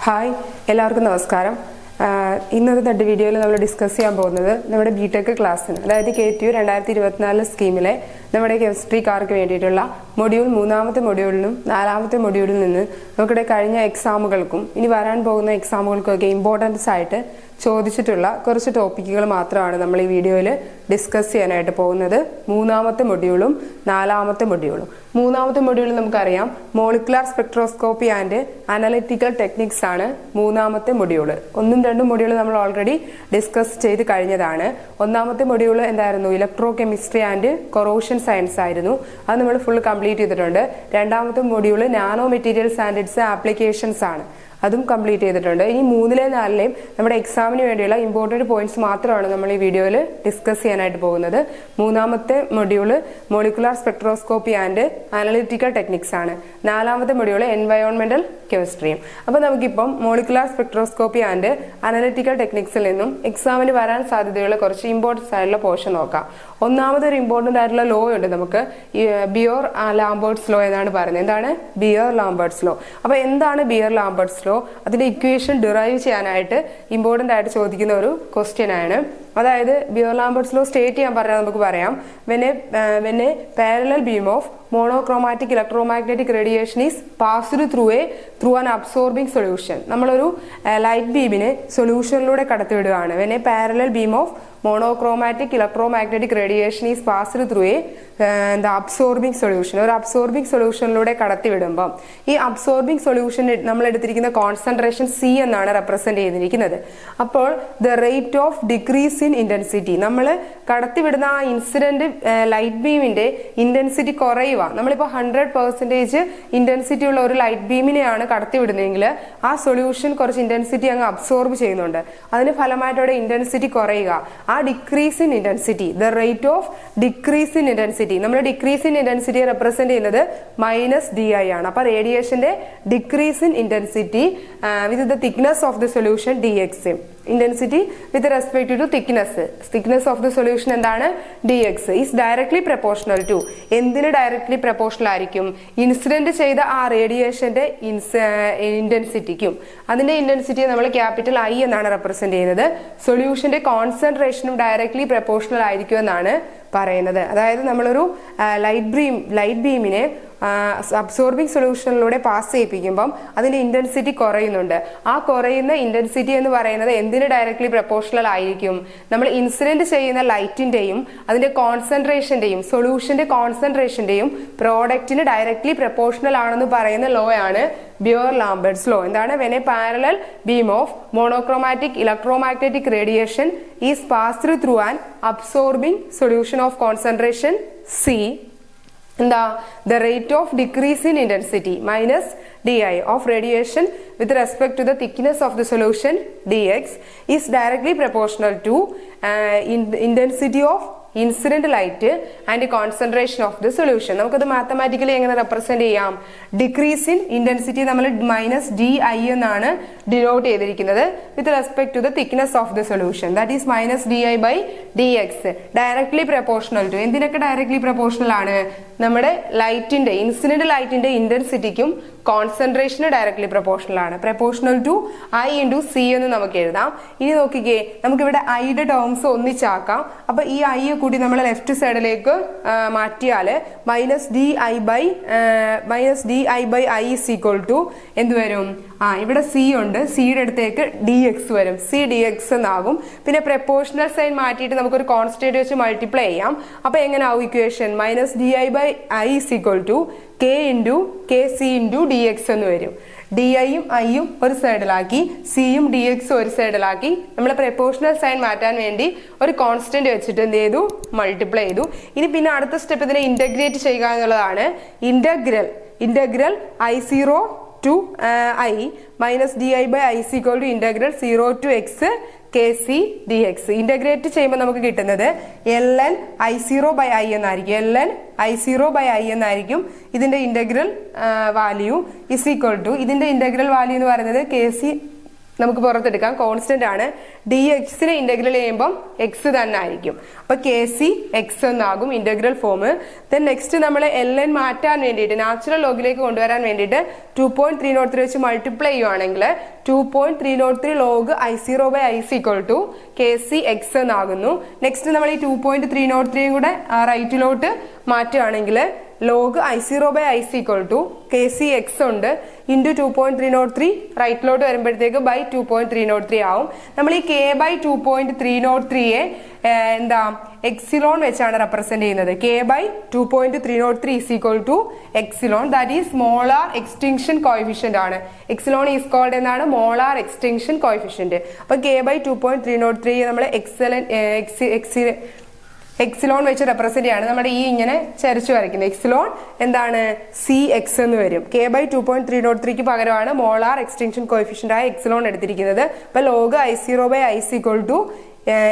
Hi എല്ലാവർക്കും നമസ്കാരം. ഇന്നത്തെ വീഡിയോയിൽ നമ്മൾ ഡിസ്കസ് ചെയ്യാൻ പോകുന്നത് നമ്മുടെ ബിടെക് ക്ലാസ്സിന്, അതായത് KTU 2024 സ്കീമിലെ നമ്മുടെ കെമിസ്ട്രിക്കാർക്ക് വേണ്ടിയിട്ടുള്ള മൊഡ്യൂൾ 3ാമത്തെ മൊഡ്യൂളിനും 4ാമത്തെ മൊഡ്യൂളിൽ നിന്ന് നമുക്കിടെ കഴിഞ്ഞ എക്സാമുകൾക്കും ഇനി വരാൻ പോകുന്ന എക്സാമുകൾക്കൊക്കെ ഇമ്പോർട്ടൻസ് ആയിട്ട് ചോദിച്ചിട്ടുള്ള കുറച്ച് ടോപ്പിക്കുകൾ മാത്രമാണ് നമ്മൾ ഈ വീഡിയോയിൽ ഡിസ്കസ് ചെയ്യാനായിട്ട് പോകുന്നത്. 3ാമത്തെ മൊഡ്യൂളും 4ാമത്തെ മൊഡ്യൂളും. 3ാമത്തെ മൊഡ്യൂളിൽ നമുക്കറിയാം molecular spectroscopy and analytical techniques ആണ് 3ാമത്തെ മൊഡ്യൂള്. 1ഉം 2ഉം മൊഡ്യൂൾ നമ്മൾ ഓൾറെഡി ഡിസ്കസ് ചെയ്ത് കഴിഞ്ഞതാണ്. 1ാമത്തെ മൊഡ്യൂൾ എന്തായിരുന്നു? Electrochemistry and corrosion science ആയിരുന്നു. അത് നമ്മൾ ഫുൾ കംപ്ലീറ്റ് ചെയ്തിട്ടുണ്ട്. 2ാമത്തെ module nanomaterials and its applications ആണ്. അതും കംപ്ലീറ്റ് ചെയ്തിട്ടുണ്ട്. ഇനി 3ലെയും 4ലെയും നമ്മുടെ എക്സാമിന് വേണ്ടിയുള്ള ഇമ്പോർട്ടൻറ്റ് പോയിന്റ്സ് മാത്രമാണ് നമ്മൾ ഈ വീഡിയോയിൽ ഡിസ്കസ് ചെയ്യാനായിട്ട് പോകുന്നത്. 3ാമത്തെ module molecular spectroscopy and analytical techniques ആണ്. 4ാമത്തെ മൊഡ്യൂള് എൻവയോൺമെന്റൽ കെമിസ്ട്രിയും. അപ്പോൾ നമുക്കിപ്പം മോളിക്കുലാർ സ്പെക്ട്രോസ്കോപ്പി ആൻഡ് അനലിറ്റിക്കൽ ടെക്നിക്സിൽ നിന്നും എക്സാമിന് വരാൻ സാധ്യതയുള്ള കുറച്ച് ഇമ്പോർട്ടൻസ് ആയിട്ടുള്ള പോർഷൻ നോക്കാം. ഒന്നാമതൊരു ഇമ്പോർട്ടൻ്റ് ആയിട്ടുള്ള ലോ ഉണ്ട് നമുക്ക്, ബിയോർ ലാംബേർട്സ് ലോ എന്നാണ് പറയുന്നത്. എന്താണ് ബിയോർ ലാംബേർട്സ് ലോ? അപ്പോൾ എന്താണ് ബിയോർ ലാംബേർട്സ് ലോ? അതിന്റെ ഇക്വേഷൻ ഡിറൈവ് ചെയ്യാനായിട്ട് ഇമ്പോർട്ടൻ്റ് ആയിട്ട് ചോദിക്കുന്ന ഒരു ക്വസ്റ്റ്യൻ ആണ്. അതായത് ബിയോർ ലാംബേർട്സ് ലോ സ്റ്റേറ്റ് ചെയ്യാൻ പറഞ്ഞാൽ നമുക്ക് പറയാം, when a parallel beam of monochromatic electromagnetic radiation is passed through an absorbing solution. നമ്മളൊരു light ബീമിനെ സൊല്യൂഷനിലൂടെ കടത്തിവിടുകയാണ്. when a parallel beam of monochromatic electromagnetic radiation is passed through the absorbing solution. ഒരു absorbing സൊല്യൂഷനിലൂടെ കടത്തിവിടുമ്പം ഈ absorbing solution നമ്മൾ എടുത്തിരിക്കുന്ന concentration C എന്നാണ് represent ചെയ്തിരിക്കുന്നത്. അപ്പോൾ the rate of decrease in intensity, നമ്മൾ കടത്തിവിടുന്ന ആ ഇൻസിഡന്റ് ലൈറ്റ് ബീമിന്റെ ഇന്റൻസിറ്റി കുറയുക. നമ്മളിപ്പോൾ 100% ഇന്റൻസിറ്റി ഉള്ള ഒരു ലൈറ്റ് ബീമിനെയാണ് കടത്തിവിടുന്നതെങ്കിൽ ആ സൊല്യൂഷൻ കുറച്ച് ഇന്റൻസിറ്റി അങ്ങ് അബ്സോർബ് ചെയ്യുന്നുണ്ട്. അതിന് ഫലമായിട്ട് അവിടെ ഇന്റൻസിറ്റി കുറയുക. ആ decrease in intensity, the rate of decrease in intensity, നമ്മൾ ഡിക്രീസ് ഇൻ ഇന്റൻസിറ്റി റെപ്രസെന്റ് ചെയ്യുന്നത് -DI ആണ്. അപ്പൊ റേഡിയേഷന്റെ decrease in intensity with the thickness of the solution dx. Intensity with respect to thickness of the solution എന്താണ്? dx is directly proportional to. എന്തിന് directly proportional ആയിരിക്കും? Incident ചെയ്ത ആ റേഡിയേഷന്റെ ഇന്റൻസിറ്റിക്കും. അതിന്റെ ഇന്റൻസിറ്റിയെ നമ്മൾ ക്യാപിറ്റൽ I എന്നാണ് റെപ്രസെന്റ് ചെയ്യുന്നത്. സൊല്യൂഷന്റെ കോൺസെൻട്രേഷനും ഡയറക്ട്ലി പ്രപ്പോർഷണൽ ആയിരിക്കും എന്നാണ് പറയുന്നത്. അതായത് നമ്മളൊരു ലൈറ്റ് ബീമിനെ അബ്സോർബിംഗ് സൊല്യൂഷനിലൂടെ പാസ് ചെയ്യിപ്പിക്കുമ്പം അതിന്റെ ഇന്റൻസിറ്റി കുറയുന്നുണ്ട്. ആ കുറയുന്ന ഇന്റൻസിറ്റി എന്ന് പറയുന്നത് എന്തിന് ഡയറക്ട്ലി പ്രപ്പോർഷണൽ ആയിരിക്കും? നമ്മൾ ഇൻസിഡന്റ് ചെയ്യുന്ന ലൈറ്റിന്റെയും അതിന്റെ കോൺസെൻട്രേഷന്റെയും സൊല്യൂഷന്റെ കോൺസെൻട്രേഷന്റെയും പ്രോഡക്റ്റിന് ഡയറക്ട്ലി പ്രപ്പോർഷണൽ ആണെന്ന് പറയുന്ന ലോ ആണ് ബിയോർ ലാംബേർട്സ് ലോ. എന്താണ്? when a parallel beam of monochromatic electromagnetic radiation is passed through an absorbing solution of concentration C, the rate of decrease in intensity -DI of radiation with respect to the thickness of the solution dx is directly proportional to intensity of incident light and concentration of the solution. നമുക്കത് mathematically എങ്ങനെ represent ചെയ്യാം? Decrease in intensity നമ്മൾ -DI എന്നാണ് denote ചെയ്തിരിക്കുന്നത് with respect to the thickness of the solution, that is -DI/dx. Directly proportional to. എന്തിനൊക്കെ directly proportional ആണ്? നമ്മുടെ ലൈറ്റിന്റെ ഇൻസിഡന്റ് ലൈറ്റിന്റെ ഇന്റൻസിറ്റിക്കും കോൺസെൻട്രേഷന് ഡയറക്ട്ലി പ്രപ്പോർഷണൽ ആണ്. പ്രപ്പോർഷണൽ ടു I/C എന്ന് നമുക്ക് എഴുതാം. ഇനി നോക്കിക്കേ, നമുക്കിവിടെ ഐയുടെ ടേംസ് ഒന്നിച്ചാക്കാം. അപ്പൊ ഈ ഐ കൂടി നമ്മൾ ലെഫ്റ്റ് സൈഡിലേക്ക് മാറ്റിയാൽ -DI/I ഈസ് ഈക്വൽ ടു എന്ത് വരും? ഇവിടെ C ഉണ്ട്, സിയുടെ അടുത്തേക്ക് dx വരും. C dx എന്നാകും. പിന്നെ പ്രപ്പോർഷണൽ സൈൻ മാറ്റിയിട്ട് നമുക്കൊരു കോൺസ്റ്റന്റ് വെച്ച് മൾട്ടിപ്ലൈ ചെയ്യാം. അപ്പൊ എങ്ങനെ ആവും equation? -DI/I is equal to K × KC × dx എന്ന് വരും. DIയും Iയും ഒരു സൈഡിലാക്കി, Cയും dxും ഒരു സൈഡിലാക്കി. നമ്മൾ പ്രപ്പോർഷണൽ സൈൻ മാറ്റാൻ വേണ്ടി ഒരു കോൺസ്റ്റന്റ് വെച്ചിട്ട് എന്ത് ചെയ്തു? മൾട്ടിപ്ലൈ ചെയ്തു. ഇനി പിന്നെ അടുത്ത സ്റ്റെപ്പ് ഇതിനെ ഇന്റഗ്രേറ്റ് ചെയ്യുക എന്നുള്ളതാണ്. Integral I0 to I -DI/I is equal to integral 0 to x KC dx. Integrate ചെയ്യുമ്പോൾ നമുക്ക് കിട്ടുന്നത് ln I0/I എന്നായിരിക്കും. ln I0/I എന്നായിരിക്കും ഇതിന്റെ integral value is equal to, ഇതിന്റെ ഇന്റഗ്രൽ വാല്യൂ എന്ന് പറയുന്നത് KC നമുക്ക് പുറത്തെടുക്കാം. കോൺസ്റ്റന്റ് ആണ്. ഡി എക്സിനെ ഇന്റഗ്രൽ ചെയ്യുമ്പോൾ എക്സ് തന്നെ ആയിരിക്കും. അപ്പൊ കെ സി എക്സ് എന്നാകും ഇന്റഗ്രൽ ഫോം. ദെൻ നെക്സ്റ്റ് നമ്മൾ എൽ എൻ മാറ്റാൻ വേണ്ടിയിട്ട് നാച്ചുറൽ ലോഗിലേക്ക് കൊണ്ടുവരാൻ വേണ്ടിയിട്ട് 2.303 വെച്ച് മൾട്ടിപ്ലൈ ചെയ്യുവാണെങ്കിൽ 2.303 log I0/IC equal to K C X എന്നാകുന്നു. നെക്സ്റ്റ് നമ്മൾ ഈ 2.303 കൂടെ റൈറ്റിലോട്ട് മാറ്റുകയാണെങ്കിൽ log I0/IC equal to K C X ഉണ്ട് ഇൻറ്റു 2.303 റൈറ്റിലോട്ട് വരുമ്പോഴത്തേക്ക് ബൈ 2.303 ആവും. നമ്മൾ ഈ കെ ബൈ 2.303യെ എന്താ എക്സിലോൺ വെച്ചാണ് റെപ്രസെന്റ് ചെയ്യുന്നത്. K by 2.303 is equal to epsilon, that is molar extinction coefficient ആണ്. എക്സിലോൺ ഈസ് കോൾഡ് എന്നാണ് മോളാർ എക്സ്റ്റിങ്ഷൻ കോഎഫിഷ്യന്റ്. അപ്പൊ കെ ബൈ 2.303 നമ്മൾ എക്സിലോൺ വെച്ച് റെപ്രസെന്റ് ചെയ്യാണ്. നമ്മുടെ ഈ ഇങ്ങനെ ചരിച്ചു വരയ്ക്കുന്നത് എക്സിലോൺ എന്താണ് സി എക്സ് എന്ന് വരും. കെ ബൈ 2.303ക്ക് പകരമാണ് മോളാർ എക്സ്റ്റിങ്ഷൻ കോഎഫിഷ്യന്റ് ആയ എക്സിലോൺ എടുത്തിരിക്കുന്നത്. അപ്പൊ log I0/IC equal to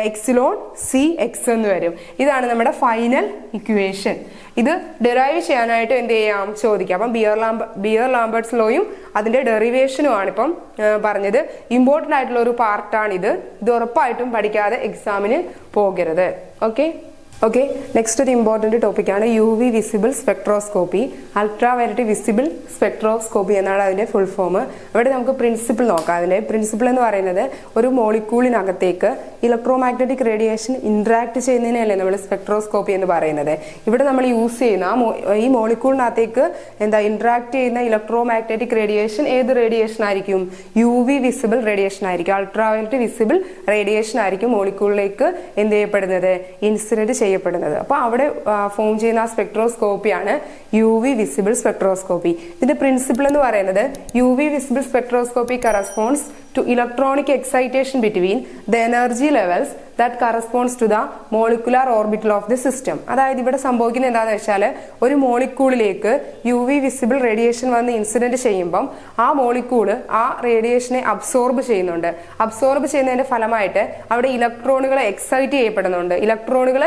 epsilon C X എന്ന് വരും. ഇതാണ് നമ്മുടെ ഫൈനൽ ഇക്വേഷൻ. ഇത് ഡെറൈവ് ചെയ്യാനായിട്ട് എന്ത് ചെയ്യാം ചോദിക്കാം. അപ്പം ബിയർ ലാംബർട്ട്സ് ലോയും അതിന്റെ ഡെറിവേഷനും ആണ് ഇപ്പം പറഞ്ഞത്. ഇമ്പോർട്ടന്റ് ആയിട്ടുള്ള ഒരു പാർട്ടാണിത്. ഇത് ഉറപ്പായിട്ടും പഠിക്കാതെ എക്സാമിന് പോകരുത്. ഓക്കെ. നെക്സ്റ്റ് ഒരു ഇമ്പോർട്ടന്റ് ടോപ്പിക്കാണ് UV visible spectroscopy. Ultra violet visible spectroscopy എന്നാണ് അതിന്റെ ഫുൾ ഫോം. അവിടെ നമുക്ക് പ്രിൻസിപ്പിൾ നോക്കാം. അതിന്റെ പ്രിൻസിപ്പിൾ എന്ന് പറയുന്നത് ഒരു മോളിക്യൂളിനകത്തേക്ക് ഇലക്ട്രോമാഗ്നറ്റിക് റേഡിയേഷൻ ഇന്ററാക്ട് ചെയ്യുന്നതിനല്ലേ നമ്മൾ സ്പെക്ട്രോസ്കോപ്പി എന്ന് പറയുന്നത്. ഇവിടെ നമ്മൾ യൂസ് ചെയ്യുന്ന ഈ മോളിക്യൂളിനകത്തേക്ക് ഇന്ററാക്ട് ചെയ്യുന്ന ഇലക്ട്രോമാഗ്നറ്റിക് റേഡിയേഷൻ ഏത് റേഡിയേഷൻ ആയിരിക്കും? UV വിസിബിൾ റേഡിയേഷൻ ആയിരിക്കും. അൾട്രാ വയലറ്റ് വിസിബിൾ റേഡിയേഷൻ ആയിരിക്കും മോളിക്യൂളിലേക്ക് എന്ത് ചെയ്യപ്പെടുന്നത് ഇൻസിഡന്റ് ചെയ്യപ്പെടുന്നത്. അപ്പൊ അവിടെ ഫോം ചെയ്യുന്ന സ്പെക്ട്രോസ്കോപ്പിയാണ് UV വിസിബിൾ സ്പെക്ട്രോസ്കോപ്പി. ഇതിന്റെ പ്രിൻസിപ്പിൾ എന്ന് പറയുന്നത് UV visible spectroscopy corresponds to electronic excitation between the energy levels that corresponds to the molecular orbital of the system. അതായത് ഇവിടെ സംഭവിക്കുന്നത് എന്താണെന്ന് വെച്ചാൽ ഒരു മോളിക്യൂളിലേക്ക് UV വിസിബിൾ റേഡിയേഷൻ വന്ന് ഇൻസിഡന്റ് ചെയ്യുമ്പം ആ മോളിക്യൂള് ആ റേഡിയേഷനെ അബ്സോർബ് ചെയ്യുന്നുണ്ട്. അബ്സോർബ് ചെയ്യുന്നതിന്റെ ഫലമായിട്ട് അവിടെ ഇലക്ട്രോണുകൾ എക്സൈറ്റ് ചെയ്യപ്പെടുന്നുണ്ട്. ഇലക്ട്രോണുകൾ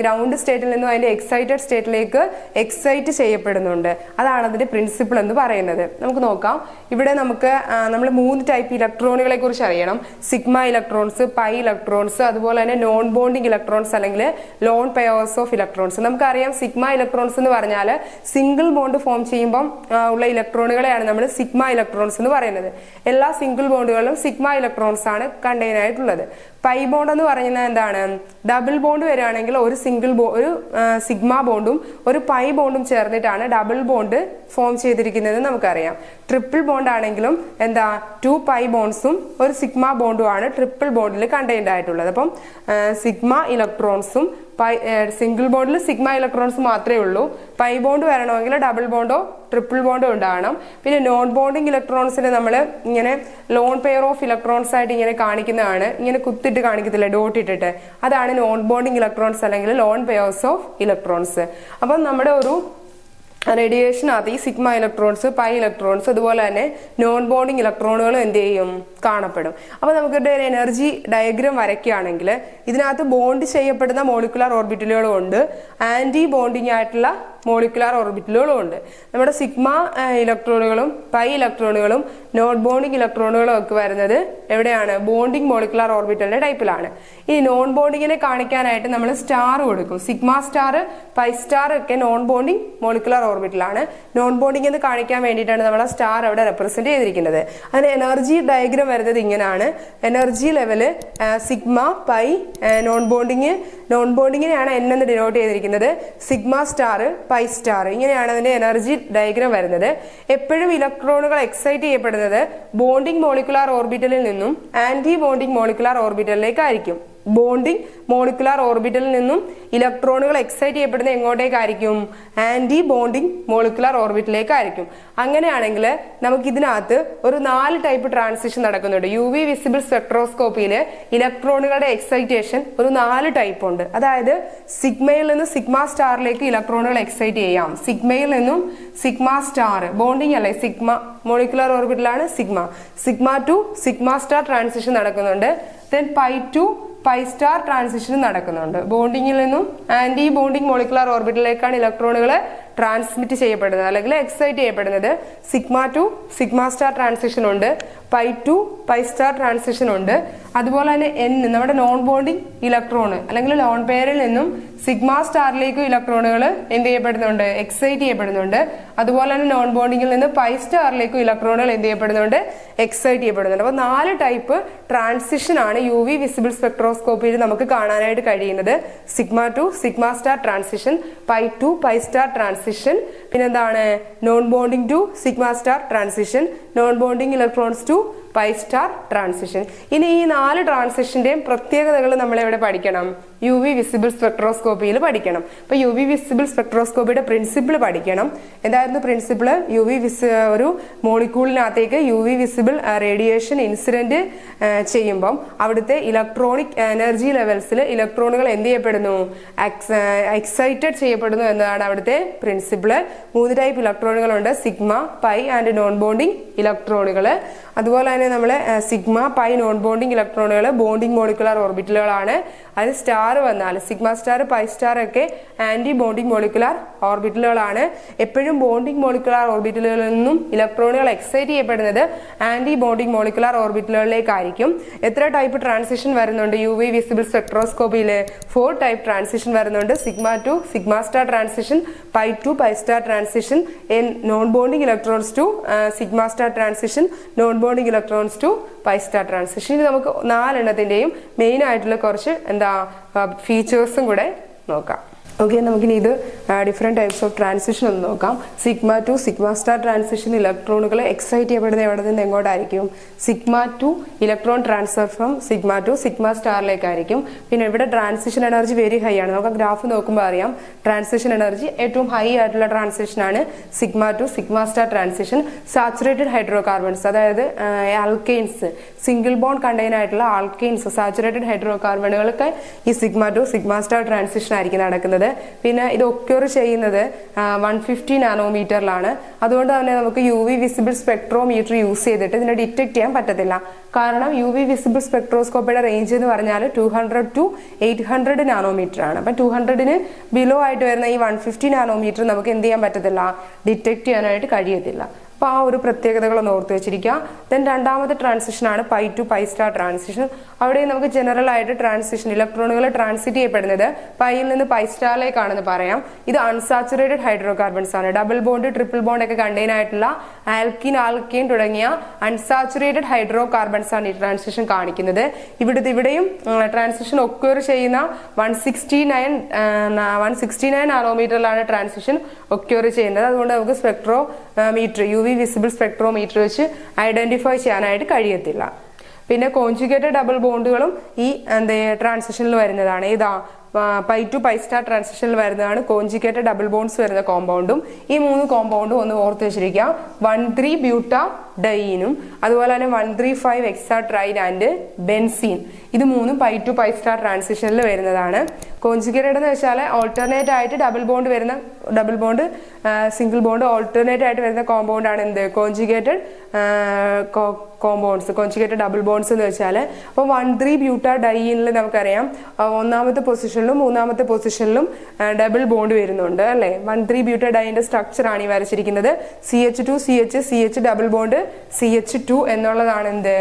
ഗ്രൗണ്ട് സ്റ്റേറ്റിൽ നിന്നും അതിന്റെ എക്സൈറ്റഡ് സ്റ്റേറ്റിലേക്ക് എക്സൈറ്റ് ചെയ്യപ്പെടുന്നുണ്ട്. അതാണ് അതിന്റെ പ്രിൻസിപ്പിൾ എന്ന് പറയുന്നത്. നമുക്ക് നോക്കാം. ഇവിടെ നമ്മൾ 3 ടൈപ്പ് ഇലക്ട്രോണുകളെ കുറിച്ച് അറിയണം. സിഗ്മ ഇലക്ട്രോൺസ്, പൈ ഇലക്ട്രോൺസ്, അതുപോലെ തന്നെ നോൺ ബോണ്ടിങ് ഇലക്ട്രോൺസ് അല്ലെങ്കിൽ ലോൺ പെയർസ് ഓഫ് ഇലക്ട്രോൺസ്. നമുക്കറിയാം സിഗ്മ ഇലക്ട്രോൺസ് എന്ന് പറഞ്ഞാൽ സിംഗിൾ ബോണ്ട് ഫോം ചെയ്യുമ്പോൾ ഉള്ള ഇലക്ട്രോണുകളെയാണ് നമ്മൾ സിഗ്മ ഇലക്ട്രോൺസ് എന്ന് പറയുന്നത്. എല്ലാ സിംഗിൾ ബോണ്ടുകളിലും സിഗ്മ ഇലക്ട്രോൺസ് ആണ് കണ്ടെയ്ൻ ആയിട്ടുള്ളത്. പൈ ബോണ്ട് എന്ന് പറയുന്നത് എന്താണ്? ഡബിൾ ബോണ്ട് വരികയാണെങ്കിൽ ഒരു സിഗ്മ ബോണ്ടും ഒരു പൈ ബോണ്ടും ചേർന്നിട്ടാണ് ഡബിൾ ബോണ്ട് ഫോം ചെയ്തിരിക്കുന്നത് നമുക്കറിയാം. ട്രിപ്പിൾ ബോണ്ട് ആണെങ്കിലും 2 പൈ ബോണ്ട്സും ഒരു സിഗ്മ ബോണ്ടും ആണ് ട്രിപ്പിൾ ബോണ്ടിൽ കണ്ടെയ്ൻഡ് ആയിട്ടുള്ളത്. അപ്പം സിഗ്മ ഇലക്ട്രോൺസും സിംഗിൾ ബോണ്ടിൽ സിഗ്മ ഇലക്ട്രോൺസ് മാത്രമേ ഉള്ളൂ. പൈ ബോണ്ട് വരണമെങ്കിൽ ഡബിൾ ബോണ്ടോ ട്രിപ്പിൾ ബോണ്ടോ ഉണ്ടാകണം. പിന്നെ നോൺ ബോണ്ടിങ് ഇലക്ട്രോൺസിനെ നമ്മൾ ഇങ്ങനെ ലോൺ പെയർ ഓഫ് ഇലക്ട്രോൺസ് ആയിട്ട് ഇങ്ങനെ കാണിക്കുന്നതാണ്. ഇങ്ങനെ കുത്തിട്ട് കാണിക്കത്തില്ല, ഡോട്ട് ഇട്ടിട്ട്. അതാണ് നോൺ ബോണ്ടിങ് ഇലക്ട്രോൺസ് അല്ലെങ്കിൽ ലോൺ പെയർസ് ഓഫ് ഇലക്ട്രോൺസ്. അപ്പം നമ്മുടെ ഒരു റേഡിയേഷനകത്ത് ഈ സിഗ്മ ഇലക്ട്രോൺസ്, പൈ ഇലക്ട്രോൺസ്, അതുപോലെ തന്നെ നോൺ ബോണ്ടിങ് ഇലക്ട്രോണുകളും എന്ത് ചെയ്യും കാണപ്പെടും. അപ്പൊ നമുക്കിവിടെ ഒരു എനർജി ഡയഗ്രാം വരയ്ക്കുകയാണെങ്കിൽ ഇതിനകത്ത് ബോണ്ട് ചെയ്യപ്പെടുന്ന മോളിക്കുലാർ ഓർബിറ്റലുകളും ഉണ്ട്, ആന്റി ബോണ്ടിങ് ആയിട്ടുള്ള മോളിക്കുലാർ ഓർബിറ്റലുകളും ഉണ്ട്. നമ്മുടെ സിഗ്മ ഇലക്ട്രോണുകളും പൈ ഇലക്ട്രോണുകളും നോൺ ബോണ്ടിങ് ഇലക്ട്രോണുകളും ഒക്കെ വരുന്നത് എവിടെയാണ്? ബോണ്ടിങ് മോളിക്കുലാർ ഓർബിറ്റലിന്റെ ടൈപ്പിലാണ്. ഈ നോൺ ബോണ്ടിങ്ങിനെ കാണിക്കാനായിട്ട് നമ്മൾ സ്റ്റാർ കൊടുക്കും. സിഗ്മ സ്റ്റാർ, പൈ സ്റ്റാർ ഒക്കെ നോൺ ബോണ്ടിങ് മോളിക്കുലാർ ഓർബിറ്റലാണ്. നോൺ ബോണ്ടിങ് എന്ന് കാണിക്കാൻ വേണ്ടിയിട്ടാണ് നമ്മൾ ആ സ്റ്റാർ അവിടെ റെപ്രസെന്റ് ചെയ്തിരിക്കുന്നത്. അതിന് എനർജി ഡയഗ്രാം വരുന്നത് ഇങ്ങനെയാണ്. Energy level sigma, pi, non ബോണ്ടിങ്ങിനെയാണ് N എന്ന് ഡിനോട്ട് ചെയ്തിരിക്കുന്നത്. സിഗ്മ സ്റ്റാർ, പൈ സ്റ്റാർ, ഇങ്ങനെയാണ് അതിന്റെ എനർജി ഡയഗ്രാം വരുന്നത്. എപ്പോഴും ഇലക്ട്രോണുകൾ എക്സൈറ്റ് ചെയ്യപ്പെടുന്നത് ബോണ്ടിങ് മോളിക്കുലാർ ഓർബിറ്റലിൽ നിന്നും ആന്റി ബോണ്ടിങ് മോളിക്കുലാർ ഓർബിറ്റലിലേക്കായിരിക്കും. ബോണ്ടിങ് മോളിക്കുലാർ ഓർബിറ്റലിൽ നിന്നും ഇലക്ട്രോണുകൾ എക്സൈറ്റ് ചെയ്യപ്പെടുന്ന എങ്ങോട്ടേക്കായിരിക്കും? ആന്റി ബോണ്ടിങ് മോളിക്കുലാർ ഓർബിറ്റലിലേക്കായിരിക്കും. അങ്ങനെയാണെങ്കിൽ നമുക്ക് ഇതിനകത്ത് ഒരു 4 ടൈപ്പ് ട്രാൻസിഷൻ നടക്കുന്നുണ്ട്. UV വിസിബിൾ സ്പെക്ട്രോസ്കോപ്പിയിൽ ഇലക്ട്രോണുകളുടെ എക്സൈറ്റേഷൻ ഒരു 4 ടൈപ്പ് ഉണ്ട്. അതായത് സിഗ്മയിൽ നിന്ന് സിഗ്മ സ്റ്റാറിലേക്ക് ഇലക്ട്രോണുകൾ എക്സൈറ്റ് ചെയ്യാം. സിഗ്മയിൽ നിന്നും സിഗ്മ സ്റ്റാർ, ബോണ്ടിങ് അല്ലേ, സിഗ്മ മോളിക്കുലാർ ഓർബിറ്റലാണ് sigma to sigma star transition നടക്കുന്നുണ്ട്. Then pi to pi star transition നടക്കുന്നുണ്ട്. ബോണ്ടിങ്ങിൽ നിന്നും ആന്റി ബോണ്ടിങ് മോളിക്കുലാർ ഓർബിറ്റലിലേക്കാണ് ഇലക്ട്രോണുകൾ ട്രാൻസ്മിറ്റ് ചെയ്യപ്പെടുന്നത് അല്ലെങ്കിൽ എക്സൈറ്റ് ചെയ്യപ്പെടുന്നത്. Sigma to sigma star transition ഉണ്ട്. Pi to pi star transition ഉണ്ട്. അതുപോലെ തന്നെ N നമ്മുടെ നോൺ ബോണ്ടിങ് ഇലക്ട്രോൺ അല്ലെങ്കിൽ ലോൺ പെയറിൽ നിന്നും സിഗ്മ സ്റ്റാറിലേക്കും ഇലക്ട്രോണുകൾ എന്ത് ചെയ്യപ്പെടുന്നുണ്ട്, എക്സൈറ്റ് ചെയ്യപ്പെടുന്നുണ്ട്. അതുപോലെ തന്നെ നോൺ ബോണ്ടിങ്ങിൽ നിന്ന് പൈ സ്റ്റാറിലേക്കും ഇലക്ട്രോണുകൾ എന്ത് ചെയ്യപ്പെടുന്നുണ്ട്, എക്സൈറ്റ് ചെയ്യപ്പെടുന്നുണ്ട്. അപ്പോൾ 4 ടൈപ്പ് ട്രാൻസിഷൻ ആണ് UV വിസിബിൾ സ്പെക്ട്രോസ്കോപ്പിയിൽ നമുക്ക് കാണാനായിട്ട് കഴിയുന്നത്. Sigma to sigma star transition, pi to pi star transition, പിന്നെന്താണ് non bonding to sigma star transition, non bonding electrons to pi star transition. ഇനി ഈ 4 ട്രാൻസിഷന്റെയും പ്രത്യേകതകൾ നമ്മൾ എവിടെ പഠിക്കണം, UV വിസിബിൾ സ്പെക്ട്രോസ്കോപ്പിയിൽ പഠിക്കണം. അപ്പൊ UV വിസിബിൾ സ്പെക്ട്രോസ്കോപ്പിയുടെ പ്രിൻസിപ്പിൾ പഠിക്കണം. എന്തായിരുന്നു പ്രിൻസിപ്പിൾ? ഒരു മോളിക്യൂളിനകത്തേക്ക് UV വിസിബിൾ റേഡിയേഷൻ ഇൻസിഡന്റ് ചെയ്യുമ്പം അവിടുത്തെ ഇലക്ട്രോണിക് എനർജി ലെവൽസിൽ ഇലക്ട്രോണുകൾ എന്ത് ചെയ്യപ്പെടുന്നു, എക്സൈറ്റഡ് ചെയ്യപ്പെടുന്നു എന്നതാണ് അവിടുത്തെ പ്രിൻസിപ്പിൾ. 3 ടൈപ്പ് ഇലക്ട്രോണുകളുണ്ട്, sigma, pi and non bonding ഇലക്ട്രോണുകൾ. അതുപോലെ തന്നെ നമ്മള് സിഗ്മ, പൈ നോൺ ബോണ്ടിങ് ഇലക്ട്രോണുകൾ ബോണ്ടിങ് മോളിക്കുലർ ഓർബിറ്റലുകളാണ്. അത് സ്റ്റാർ വന്നാൽ സിഗ്മ സ്റ്റാർ, പൈ സ്റ്റാർ ഒക്കെ ആന്റി ബോണ്ടിങ് മോളിക്കുലർ ഓർബിറ്റലുകളാണ്. എപ്പോഴും ബോണ്ടിങ് മോളിക്കുലർ ഓർബിറ്റലുകളിൽ നിന്നും ഇലക്ട്രോണുകൾ എക്സൈറ്റ് ചെയ്യപ്പെടുന്നത് ആന്റി ബോണ്ടിങ് മോളിക്കുലർ ഓർബിറ്റലുകളിലേക്കായിരിക്കും. എത്ര ടൈപ്പ് ട്രാൻസിഷൻ വരുന്നുണ്ട് UV വിസിബിൾ സ്പെക്ട്രോസ്കോപ്പിയിൽ? 4 ടൈപ്പ് ട്രാൻസിഷൻ വരുന്നുണ്ട്. Sigma to sigma star transition, pi to pi star transition, non bonding electrons to sigma star transition, non bonding electrons to pi star transition. ഇനി നമുക്ക് 4 എണ്ണത്തിന്റെയും main ആയിട്ടുള്ള കുറച്ച് ഫീച്ചേഴ്സും കൂടെ നോക്കാം. ഓക്കെ, നമുക്കിനി ഇത് ഡിഫറെന്റ് ടൈപ്സ് ഓഫ് ട്രാൻസിഷൻ ഒന്ന് നോക്കാം. Sigma to sigma star transition ഇലക്ട്രോണുകൾ എക്സൈറ്റ് ചെയ്യപ്പെടുന്ന എവിടെ നിന്ന് എങ്ങോട്ടായിരിക്കും? Sigma to electron transfer from sigma to sigma സ്റ്റാറിലേക്കായിരിക്കും. പിന്നെ ഇവിടെ ട്രാൻസിഷൻ എനർജി വെരി ഹൈ ആണ്. നമുക്ക് ഗ്രാഫ് നോക്കുമ്പോൾ അറിയാം ട്രാൻസിഷൻ എനർജി ഏറ്റവും ഹൈ ആയിട്ടുള്ള ട്രാൻസിഷൻ ആണ് sigma to sigma star transition. Saturated hydro carbons, അതായത് ആൽക്കെയിൻസ്, സിംഗിൾ ബോണ്ട് കണ്ടെയ്ൻ ആയിട്ടുള്ള ആൽക്കെയിൻസ്, സാച്ചുറേറ്റഡ് ഹൈഡ്രോ കാർബണുകളൊക്കെ ഈ sigma to sigma star transition ആയിരിക്കും നടക്കുന്നത്. പിന്നെ ഇത് ഒക്യൂർ ചെയ്യുന്നത് 150 നാനോമീറ്ററിലാണ്. അതുകൊണ്ട് തന്നെ നമുക്ക് UV വിസിബിൾ സ്പെക്ട്രോമീറ്റർ യൂസ് ചെയ്തിട്ട് ഇതിനെ ഡിറ്റക്ട് ചെയ്യാൻ പറ്റത്തില്ല. കാരണം UV വിസിബിൾ സ്പെക്ട്രോസ്കോപ്പിയുടെ റേഞ്ച് എന്ന് പറഞ്ഞാൽ 200 to 800 നാനോമീറ്റർ ആണ്. അപ്പൊ 200-ന് ബിലോ ആയിട്ട് വരുന്ന ഈ 150 നാനോമീറ്റർ നമുക്ക് എന്ത് ചെയ്യാൻ പറ്റത്തില്ല, ഡിറ്റക്ട് ചെയ്യാനായിട്ട് കഴിയത്തില്ല. അപ്പൊ ആ ഒരു പ്രത്യേകതകളൊന്ന് ഓർത്ത് വെച്ചിരിക്കുക. ദെൻ രണ്ടാമത്തെ ട്രാൻസിഷൻ ആണ് pi to pi star transition. അവിടെ നമുക്ക് ജനറൽ ആയിട്ട് ട്രാൻസിഷൻ ഇലക്ട്രോണുകൾ ട്രാൻസിറ്റ് ചെയ്യപ്പെടുന്നത് പൈയിൽ നിന്ന് പൈ സ്റ്റാറിലേക്കാണെന്ന് പറയാം. ഇത് അൺസാച്ചുറേറ്റഡ് ഹൈഡ്രോ കാർബൺസ് ആണ്. ഡബിൾ ബോണ്ട്, ട്രിപ്പിൾ ബോണ്ട് ഒക്കെ കണ്ടെയ്ൻ ആയിട്ടുള്ള ആൽക്കീൻ, ആൽക്കെയിൻ തുടങ്ങിയ അൺസാച്ചുറേറ്റഡ് ഹൈഡ്രോ കാർബൺസ് ആണ് ഈ ട്രാൻസിഷൻ കാണിക്കുന്നത്. ഇവിടെയും ട്രാൻസിഷൻ ഒക്യൂർ ചെയ്യുന്ന 169 നാനോമീറ്ററിലാണ് ട്രാൻസിഷൻ ഒക്യൂർ ചെയ്യുന്നത്. അതുകൊണ്ട് നമുക്ക് സ്പെക്ട്രോമീറ്റർ UV വിസിബിൾ സ്പെക്ട്രോമീറ്റർ വെച്ച് ഐഡന്റിഫൈ ചെയ്യാനായിട്ട് കഴിയത്തില്ല. പിന്നെ കോൺജുഗേറ്റഡ് ഡബിൾ ബോണ്ടുകളും ഈ ട്രാൻസിഷനിൽ വരുന്നതാണ്. ഇതാ പൈ ടു പൈ സ്റ്റാർ ട്രാൻസിഷനിൽ വരുന്നതാണ് കോൺജുഗേറ്റഡ് ഡബിൾ ബോണ്ട്സ് വരുന്ന കോമ്പൗണ്ടും. ഈ 3 കോമ്പൗണ്ടും ഒന്ന് ഓർത്ത് വെച്ചിരിക്കുക. 1,3 ബ്യൂട്ട ഡൈനും അതുപോലെ തന്നെ 1,3,5 എക്സാ ട്രൈൻ ആൻഡ് ബെൻസീൻ, ഇത് 3 പൈ ടു പൈ സ്റ്റാർ ട്രാൻസിഷനിൽ വരുന്നതാണ്. കോൺജുഗേറ്റഡ് എന്ന് വെച്ചാൽ ഓൾട്ടർനേറ്റ് ആയിട്ട് double bond single bond alternate ആയിട്ട് വരുന്ന കോമ്പൗണ്ട് ആണ് എന്ത്, conjugated compounds, conjugated double bonds എന്ന് വെച്ചാൽ. അപ്പോൾ 1,3 ബ്യൂട്ട ഡൈനിൽ നമുക്കറിയാം 1ാമത്തെ പൊസിഷനിലും 3ാമത്തെ പൊസിഷനിലും ഡബിൾ ബോണ്ട് വരുന്നുണ്ട് അല്ലെ. 1,3 ബ്യൂട്ട ഡൈന്റെ സ്ട്രക്ചർ ആണ് ഈ വരച്ചിരിക്കുന്നത്. CH2 CH double bond CH2 എന്നുള്ളതാണ് എന്ത്,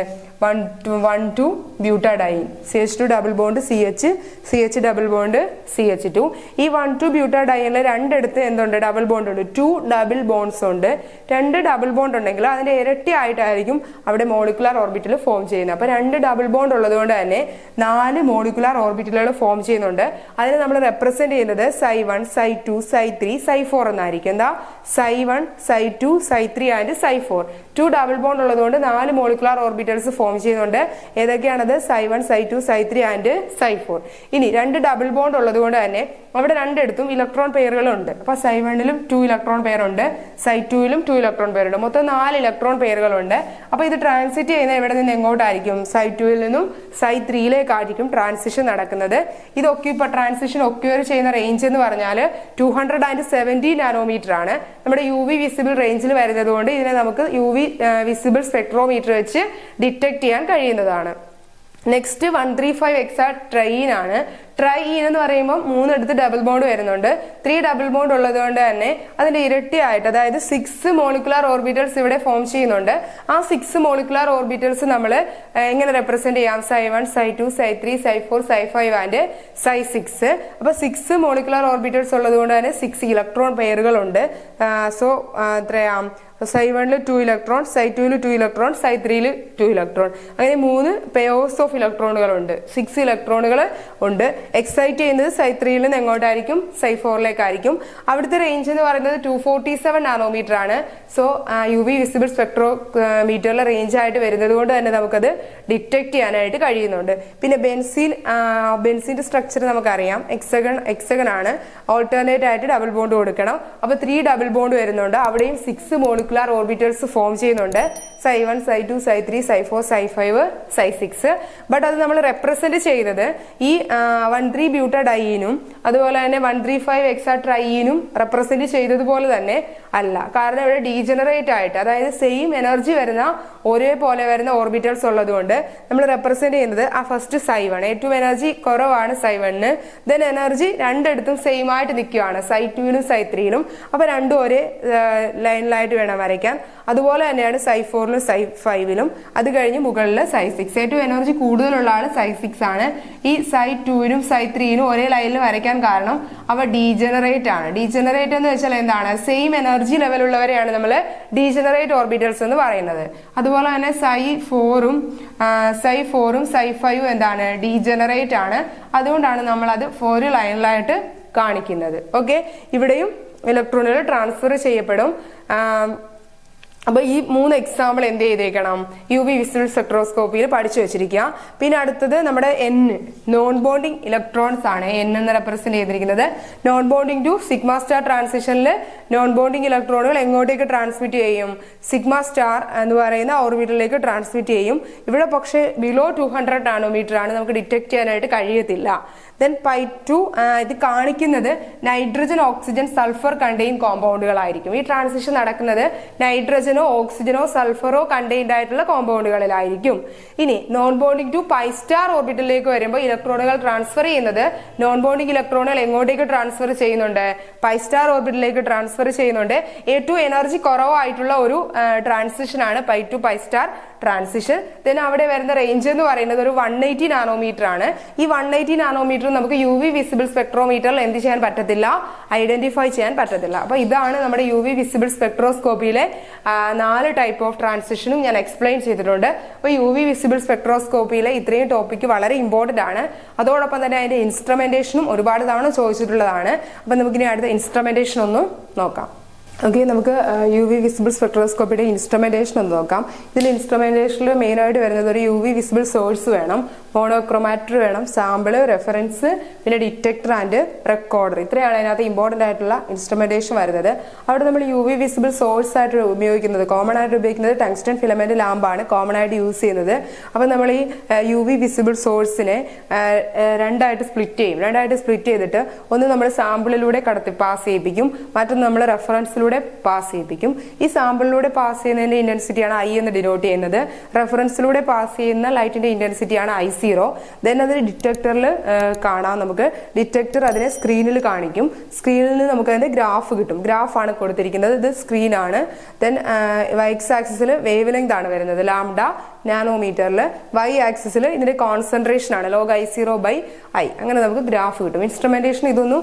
1,2 butadiene. CH2 double bond CH double bond CH2. ഈ 1,2 ബ്യൂട്ടാഡൈനിൽ രണ്ടിടത്ത് എന്തുണ്ട്, ഡബിൾ ബോണ്ട് ഉണ്ട്. 2 ഡബിൾ ബോണ്ട്സ് ഉണ്ട്. 2 ഡബിൾ ബോണ്ട് ഉണ്ടെങ്കിൽ അതിന്റെ ഇരട്ടി ആയിട്ടായിരിക്കും അവിടെ മോളിക്കുലർ ഓർബിറ്റൽ ഫോം ചെയ്യുന്നത്. അപ്പൊ 2 ഡബിൾ ബോണ്ട് ഉള്ളത് കൊണ്ട് തന്നെ 4 മോളിക്കുലർ ഓർബിറ്റലുകൾ ഫോം ചെയ്യുന്നുണ്ട്. അതിനെ നമ്മൾ റെപ്രസെന്റ് ചെയ്യുന്നത് Ψ1, Ψ2, Ψ3, Ψ4 എന്നായിരിക്കും. എന്താ, Ψ1, Ψ2, Ψ3 ആൻഡ് Ψ4. 2 ഡബിൾ ബോണ്ട് ഉള്ളതുകൊണ്ട് 4 മോളിക്കുലർ ഓർബിറ്റൽസ് ഫോം ചെയ്യുന്നുണ്ട്. ഏതൊക്കെയാണത്, Ψ1, Ψ2, Ψ3 ആൻഡ് Ψ4. ഇനി 2 ഡബിൾ ബോണ്ട് ഉള്ളത് കൊണ്ട് തന്നെ അവിടെ രണ്ടിടത്തും ഇലക്ട്രോൺ പെയറുകളുണ്ട്. അപ്പൊ Ψ1-ലും 2 ഇലക്ട്രോൺ പെയർ ഉണ്ട്, Ψ2-ലും 2 ഇലക്ട്രോൺ പെയർ ഉണ്ട്. മൊത്തം 4 ഇലക്ട്രോൺ പെയറുകളുണ്ട്. അപ്പൊ ഇത് ട്രാൻസിറ്റ് ചെയ്യുന്ന എവിടെ നിന്ന് എങ്ങോട്ടായിരിക്കും, Ψ2-ൽ നിന്നും Ψ3-ലേക്കായിരിക്കും ട്രാൻസിഷൻ നടക്കുന്നത്. ട്രാൻസിഷൻ ഒക്യൂർ ചെയ്യുന്ന റേഞ്ച് എന്ന് പറഞ്ഞാൽ 270 നാനോമീറ്റർ ആണ്. നമ്മുടെ UV വിസിബിൾ റേഞ്ചിൽ വരുന്നത് കൊണ്ട് ഇതിനെ നമുക്ക് UV വിസിബിൾ സ്പെക്ട്രോമീറ്റർ വെച്ച് ഡിറ്റക്ട് ചെയ്യാൻ കഴിയുന്നതാണ്. നെക്സ്റ്റ് 135 എക്സാ ട്രെയിൻ ആണ്. ട്രൈ-ഈൻ എന്ന് പറയുമ്പോൾ 3 എടുത്ത് ഡബിൾ ബോണ്ട് വരുന്നുണ്ട്. 3 ഡബിൾ ബോണ്ട് ഉള്ളത് കൊണ്ട് തന്നെ അതിന്റെ ഇരട്ടിയായിട്ട്, അതായത് 6 മോളിക്കുലാർ ഓർബിറ്റൽസ് ഇവിടെ ഫോം ചെയ്യുന്നുണ്ട്. ആ 6 മോളിക്കുലാർ ഓർബിറ്റൽസ് നമ്മൾ എങ്ങനെ റെപ്രസെന്റ് ചെയ്യാം? Psi1, Psi2, Psi3, Psi4, Psi5 and Psi6. അപ്പൊ 6 മോളിക്കുലാർ ഓർബിറ്റൽസ് ഉള്ളത് കൊണ്ട് തന്നെ 6 ഇലക്ട്രോൺ പെയറുകളുണ്ട്. സോ എത്രയാ? Psi1 2 electron, Psi2 2 electron, Psi3 2 electron, അങ്ങനെ 3 പെയേഴ്സ് ഓഫ് ഇലക്ട്രോണുകളുണ്ട്. 6 ഇലക്ട്രോണുകൾ ഉണ്ട്. എക്സൈറ്റ് ചെയ്യുന്നത് Psi3 നിന്ന് എങ്ങോട്ടായിരിക്കും? Psi4ലേക്കായിരിക്കും. അവിടുത്തെ റേഞ്ച് എന്ന് പറയുന്നത് 247 നാനോമീറ്റർ ആണ്. സോ UV വിസിബിൾ സ്പെക്ട്രോമീറ്ററിലെ റേഞ്ച് ആയിട്ട് വരുന്നത് കൊണ്ട് തന്നെ നമുക്കത് ഡിറ്റക്ട് ചെയ്യാനായിട്ട് കഴിയുന്നുണ്ട്. പിന്നെ ബെൻസീന്റെ സ്ട്രക്ചർ നമുക്കറിയാം. എക്സഗൺ ആണ്. ഓൾട്ടർനേറ്റ് ആയിട്ട് ഡബിൾ ബോണ്ട് കൊടുക്കണം. അപ്പൊ 3 ഡബിൾ ബോണ്ട് വരുന്നുണ്ട്. അവിടെയും 6 മോളിക്കുലാർ ഓർബിറ്റൽസ് ഫോം ചെയ്യുന്നുണ്ട്. Psi1, Psi2, Psi3, Psi4, Psi5, Psi6. But അത് നമ്മൾ റെപ്രസെന്റ് ചെയ്തത് ഈ 1,3-ബ്യൂട്ടഡൈനും അതുപോലെ തന്നെ 1,3,5 എക്സാട്രൈനും റെപ്രസെന്റ് ചെയ്തതുപോലെ തന്നെ അല്ല. കാരണം ഇവിടെ ഡീജനറേറ്റ് ആയിട്ട്, അതായത് സെയിം എനർജി വരുന്ന ഒരേപോലെ വരുന്ന ഓർബിറ്റൽസ് ഉള്ളതുകൊണ്ട് നമ്മൾ റെപ്രസെന്റ് ചെയ്യുന്നത് ആ ഫസ്റ്റ് Psi1. ഏറ്റവും എനർജി കുറവാണ് Psi1. ദെൻ എനർജി രണ്ടിടത്തും സെയിം ആയിട്ട് നിൽക്കുകയാണ്, Psi2നും Psi3നും. അപ്പൊ രണ്ടും ഒരേ ലൈനിലായിട്ട് വേണം വരയ്ക്കാൻ. അതുപോലെ തന്നെയാണ് Psi4ലും Psi5ലും. അത് കഴിഞ്ഞ് മുകളിൽ Psi6. ഏറ്റവും എനർജി കൂടുതലുള്ള ആള് Psi6 ആണ്. ഈ Psi2നും Psi3നും ഒരേ ലൈനിൽ വരയ്ക്കാൻ കാരണം അവ ഡീജനറേറ്റ് ആണ്. ഡീജനറേറ്റ് എന്ന് വെച്ചാൽ എന്താണ്? സെയിം എനർജി ലെവലുള്ളവരെയാണ് നമ്മൾ ഡീജനറേറ്റ് ഓർബിറ്റൽസ് എന്ന് പറയുന്നത്. അതുപോലെ തന്നെ Psi4ും Psi5ും എന്താണ്? ഡീജനറേറ്റ് ആണ്. അതുകൊണ്ടാണ് നമ്മൾ അത് 4 ലൈനിലായിട്ട് കാണിക്കുന്നത്. ഓക്കെ, ഇവിടെയും ഇലക്ട്രോണുകൾ ട്രാൻസ്ഫർ ചെയ്യപ്പെടും. അപ്പൊ ഈ 3 എക്സാമ്പിൾ എന്ത് ചെയ്തേക്കണം? UV വിസിബിൾ സ്പെക്ട്രോസ്കോപ്പിയിൽ പഠിച്ചു വെച്ചിരിക്കുക. പിന്നെ അടുത്തത് നമ്മുടെ N, നോൺ ബോണ്ടിങ് ഇലക്ട്രോൺസ് ആണ്. N എന്ന് റെപ്രസെന്റ് ചെയ്തിരിക്കുന്നത്. Non bonding to sigma star ട്രാൻസിഷനിൽ നോൺ ബോണ്ടിങ് ഇലക്ട്രോണുകൾ എങ്ങോട്ടേക്ക് ട്രാൻസ്മിറ്റ് ചെയ്യും? സിഗ്മ സ്റ്റാർ എന്ന് പറയുന്ന ഓർബിറ്റലിലേക്ക് ട്രാൻസ്മിറ്റ് ചെയ്യും. ഇവിടെ പക്ഷേ ബിലോ 200 നാനോമീറ്റർ ആണ്, നമുക്ക് ഡിറ്റക്ട് ചെയ്യാനായിട്ട് കഴിയത്തില്ല. ദെൻ Pi2 ഇത് കാണിക്കുന്നത് നൈട്രജൻ, ഓക്സിജൻ, സൾഫർ കണ്ടെയ്ൻ കോമ്പൗണ്ടുകളായിരിക്കും. ഈ ട്രാൻസിഷൻ നടക്കുന്നത് നൈട്രജനോ ഓക്സിജനോ സൾഫറോ കണ്ടെയ്ൻഡ് ആയിട്ടുള്ള കോമ്പൗണ്ടുകളിലായിരിക്കും. ഇനി non bonding to pi star ഓർബിറ്റലിലേക്ക് വരുമ്പോൾ ഇലക്ട്രോണുകൾ ട്രാൻസ്ഫർ ചെയ്യുന്നത്, നോൺ ബോണ്ടിങ് ഇലക്ട്രോണുകൾ എങ്ങോട്ടേക്ക് ട്രാൻസ്ഫർ ചെയ്യുന്നുണ്ട്? പൈ സ്റ്റാർ ഓർബിറ്റലിലേക്ക് ട്രാൻസ്ഫർ ചെയ്യുന്നുണ്ട്. ഏറ്റവും എനർജി കുറവായിട്ടുള്ള ഒരു ട്രാൻസിഷൻ ആണ് Pi2 pi star transition. Then അവിടെ വരുന്ന റേഞ്ച് എന്ന് പറയുന്നത് ഒരു 180 നാനോമീറ്റർ ആണ്. ഈ 180 നാനോമീറ്റർ നമുക്ക് UV വിസിബിൾ സ്പെക്ട്രോമീറ്ററിൽ എന്ത് ചെയ്യാൻ പറ്റത്തില്ല? ഐഡന്റിഫൈ ചെയ്യാൻ പറ്റത്തില്ല. അപ്പൊ ഇതാണ് നമ്മുടെ UV വിസിബിൾ സ്പെക്ട്രോസ്കോപ്പിയിലെ 4 ടൈപ്പ് ഓഫ് ട്രാൻസിഷനും ഞാൻ എക്സ്പ്ലെയിൻ ചെയ്തിട്ടുണ്ട്. അപ്പൊ UV വിസിബിൾ സ്പെക്ട്രോസ്കോപ്പിയിലെ ഇത്രയും ടോപ്പിക്ക് വളരെ ഇമ്പോർട്ടന്റ് ആണ്. അതോടൊപ്പം തന്നെ അതിന്റെ ഇൻസ്ട്രുമെന്റേഷനും ഒരുപാട് തവണ ചോദിച്ചിട്ടുള്ളതാണ്. അപ്പൊ നമുക്കിനി അടുത്ത ഇൻസ്ട്രുമെന്റേഷൻ ഒന്ന് നോക്കാം. ഓക്കെ, നമുക്ക് UV വിസിബിൾ സ്പെക്ട്രോസ്കോപ്പിയുടെ ഇൻസ്ട്രുമെന്റേഷൻ ഒന്ന് നോക്കാം. ഇതിൽ ഇൻസ്ട്രുമെന്റേഷനിൽ മെയിൻ ആയിട്ട് വരുന്നത് ഒരു UV വിസിബിൾ സോഴ്സ് വേണം, മോണോക്രോമാറ്റർ വേണം, സാമ്പിള്, റെഫറൻസ്, പിന്നെ ഡിറ്റക്ടർ ആൻഡ് റെക്കോർഡർ. ഇത്രയാണ് അതിനകത്ത് ഇമ്പോർട്ടന്റ് ആയിട്ടുള്ള ഇൻസ്ട്രുമെന്റേഷൻ വരുന്നത്. അവിടെ നമ്മൾ UV വിസിബിൾ സോഴ്സ് ആയിട്ട് ഉപയോഗിക്കുന്നത്, കോമൺ ആയിട്ട് ഉപയോഗിക്കുന്നത് ടങ്സ്റ്റൺ ഫിലമെന്റ് ലാമ്പാണ് കോമൺ ആയിട്ട് യൂസ് ചെയ്യുന്നത്. അപ്പൊ നമ്മൾ ഈ UV വിസിബിൾ സോഴ്സിനെ രണ്ടായിട്ട് സ്പ്ലിറ്റ് ചെയ്തിട്ട് ഒന്ന് നമ്മൾ സാമ്പിളിലൂടെ പാസ് ചെയ്യിപ്പിക്കും, മറ്റൊന്ന് നമ്മൾ റെഫറൻസിലൂടെ പാസ് ചെയ്യിപ്പിക്കും. ഈ സാമ്പിളിലൂടെ പാസ് ചെയ്യുന്നതിന്റെ ഇന്റൻസിറ്റിയാണ് I എന്ന് ഡിനോട്ട് ചെയ്യുന്നത്. റെഫറൻസിലൂടെ പാസ് ചെയ്യുന്ന ലൈറ്റിന്റെ ഇന്റൻസിറ്റിയാണ് I0. ദെൻ അതിന് ഡിറ്റക്ടറിൽ കാണാം. നമുക്ക് ഡിറ്റക്ടർ അതിനെ സ്ക്രീനിൽ കാണിക്കും. സ്ക്രീനിൽ നിന്ന് നമുക്ക് അതിന്റെ ഗ്രാഫ് കിട്ടും. ഗ്രാഫാണ് കൊടുത്തിരിക്കുന്നത്. ഇത് സ്ക്രീൻ ആണ്. ദെൻ എക്സ് ആക്സിസിൽ വേവ് ലെങ്ത് ആണ് വരുന്നത്, ലാംഡ നാനോമീറ്ററിൽ. വൈ ആക്സിസിൽ ഇതിന്റെ കോൺസെൻട്രേഷൻ ആണ്, log I0/I. അങ്ങനെ നമുക്ക് ഗ്രാഫ് കിട്ടും. ഇൻസ്ട്രുമെന്റേഷൻ ഇതൊന്നും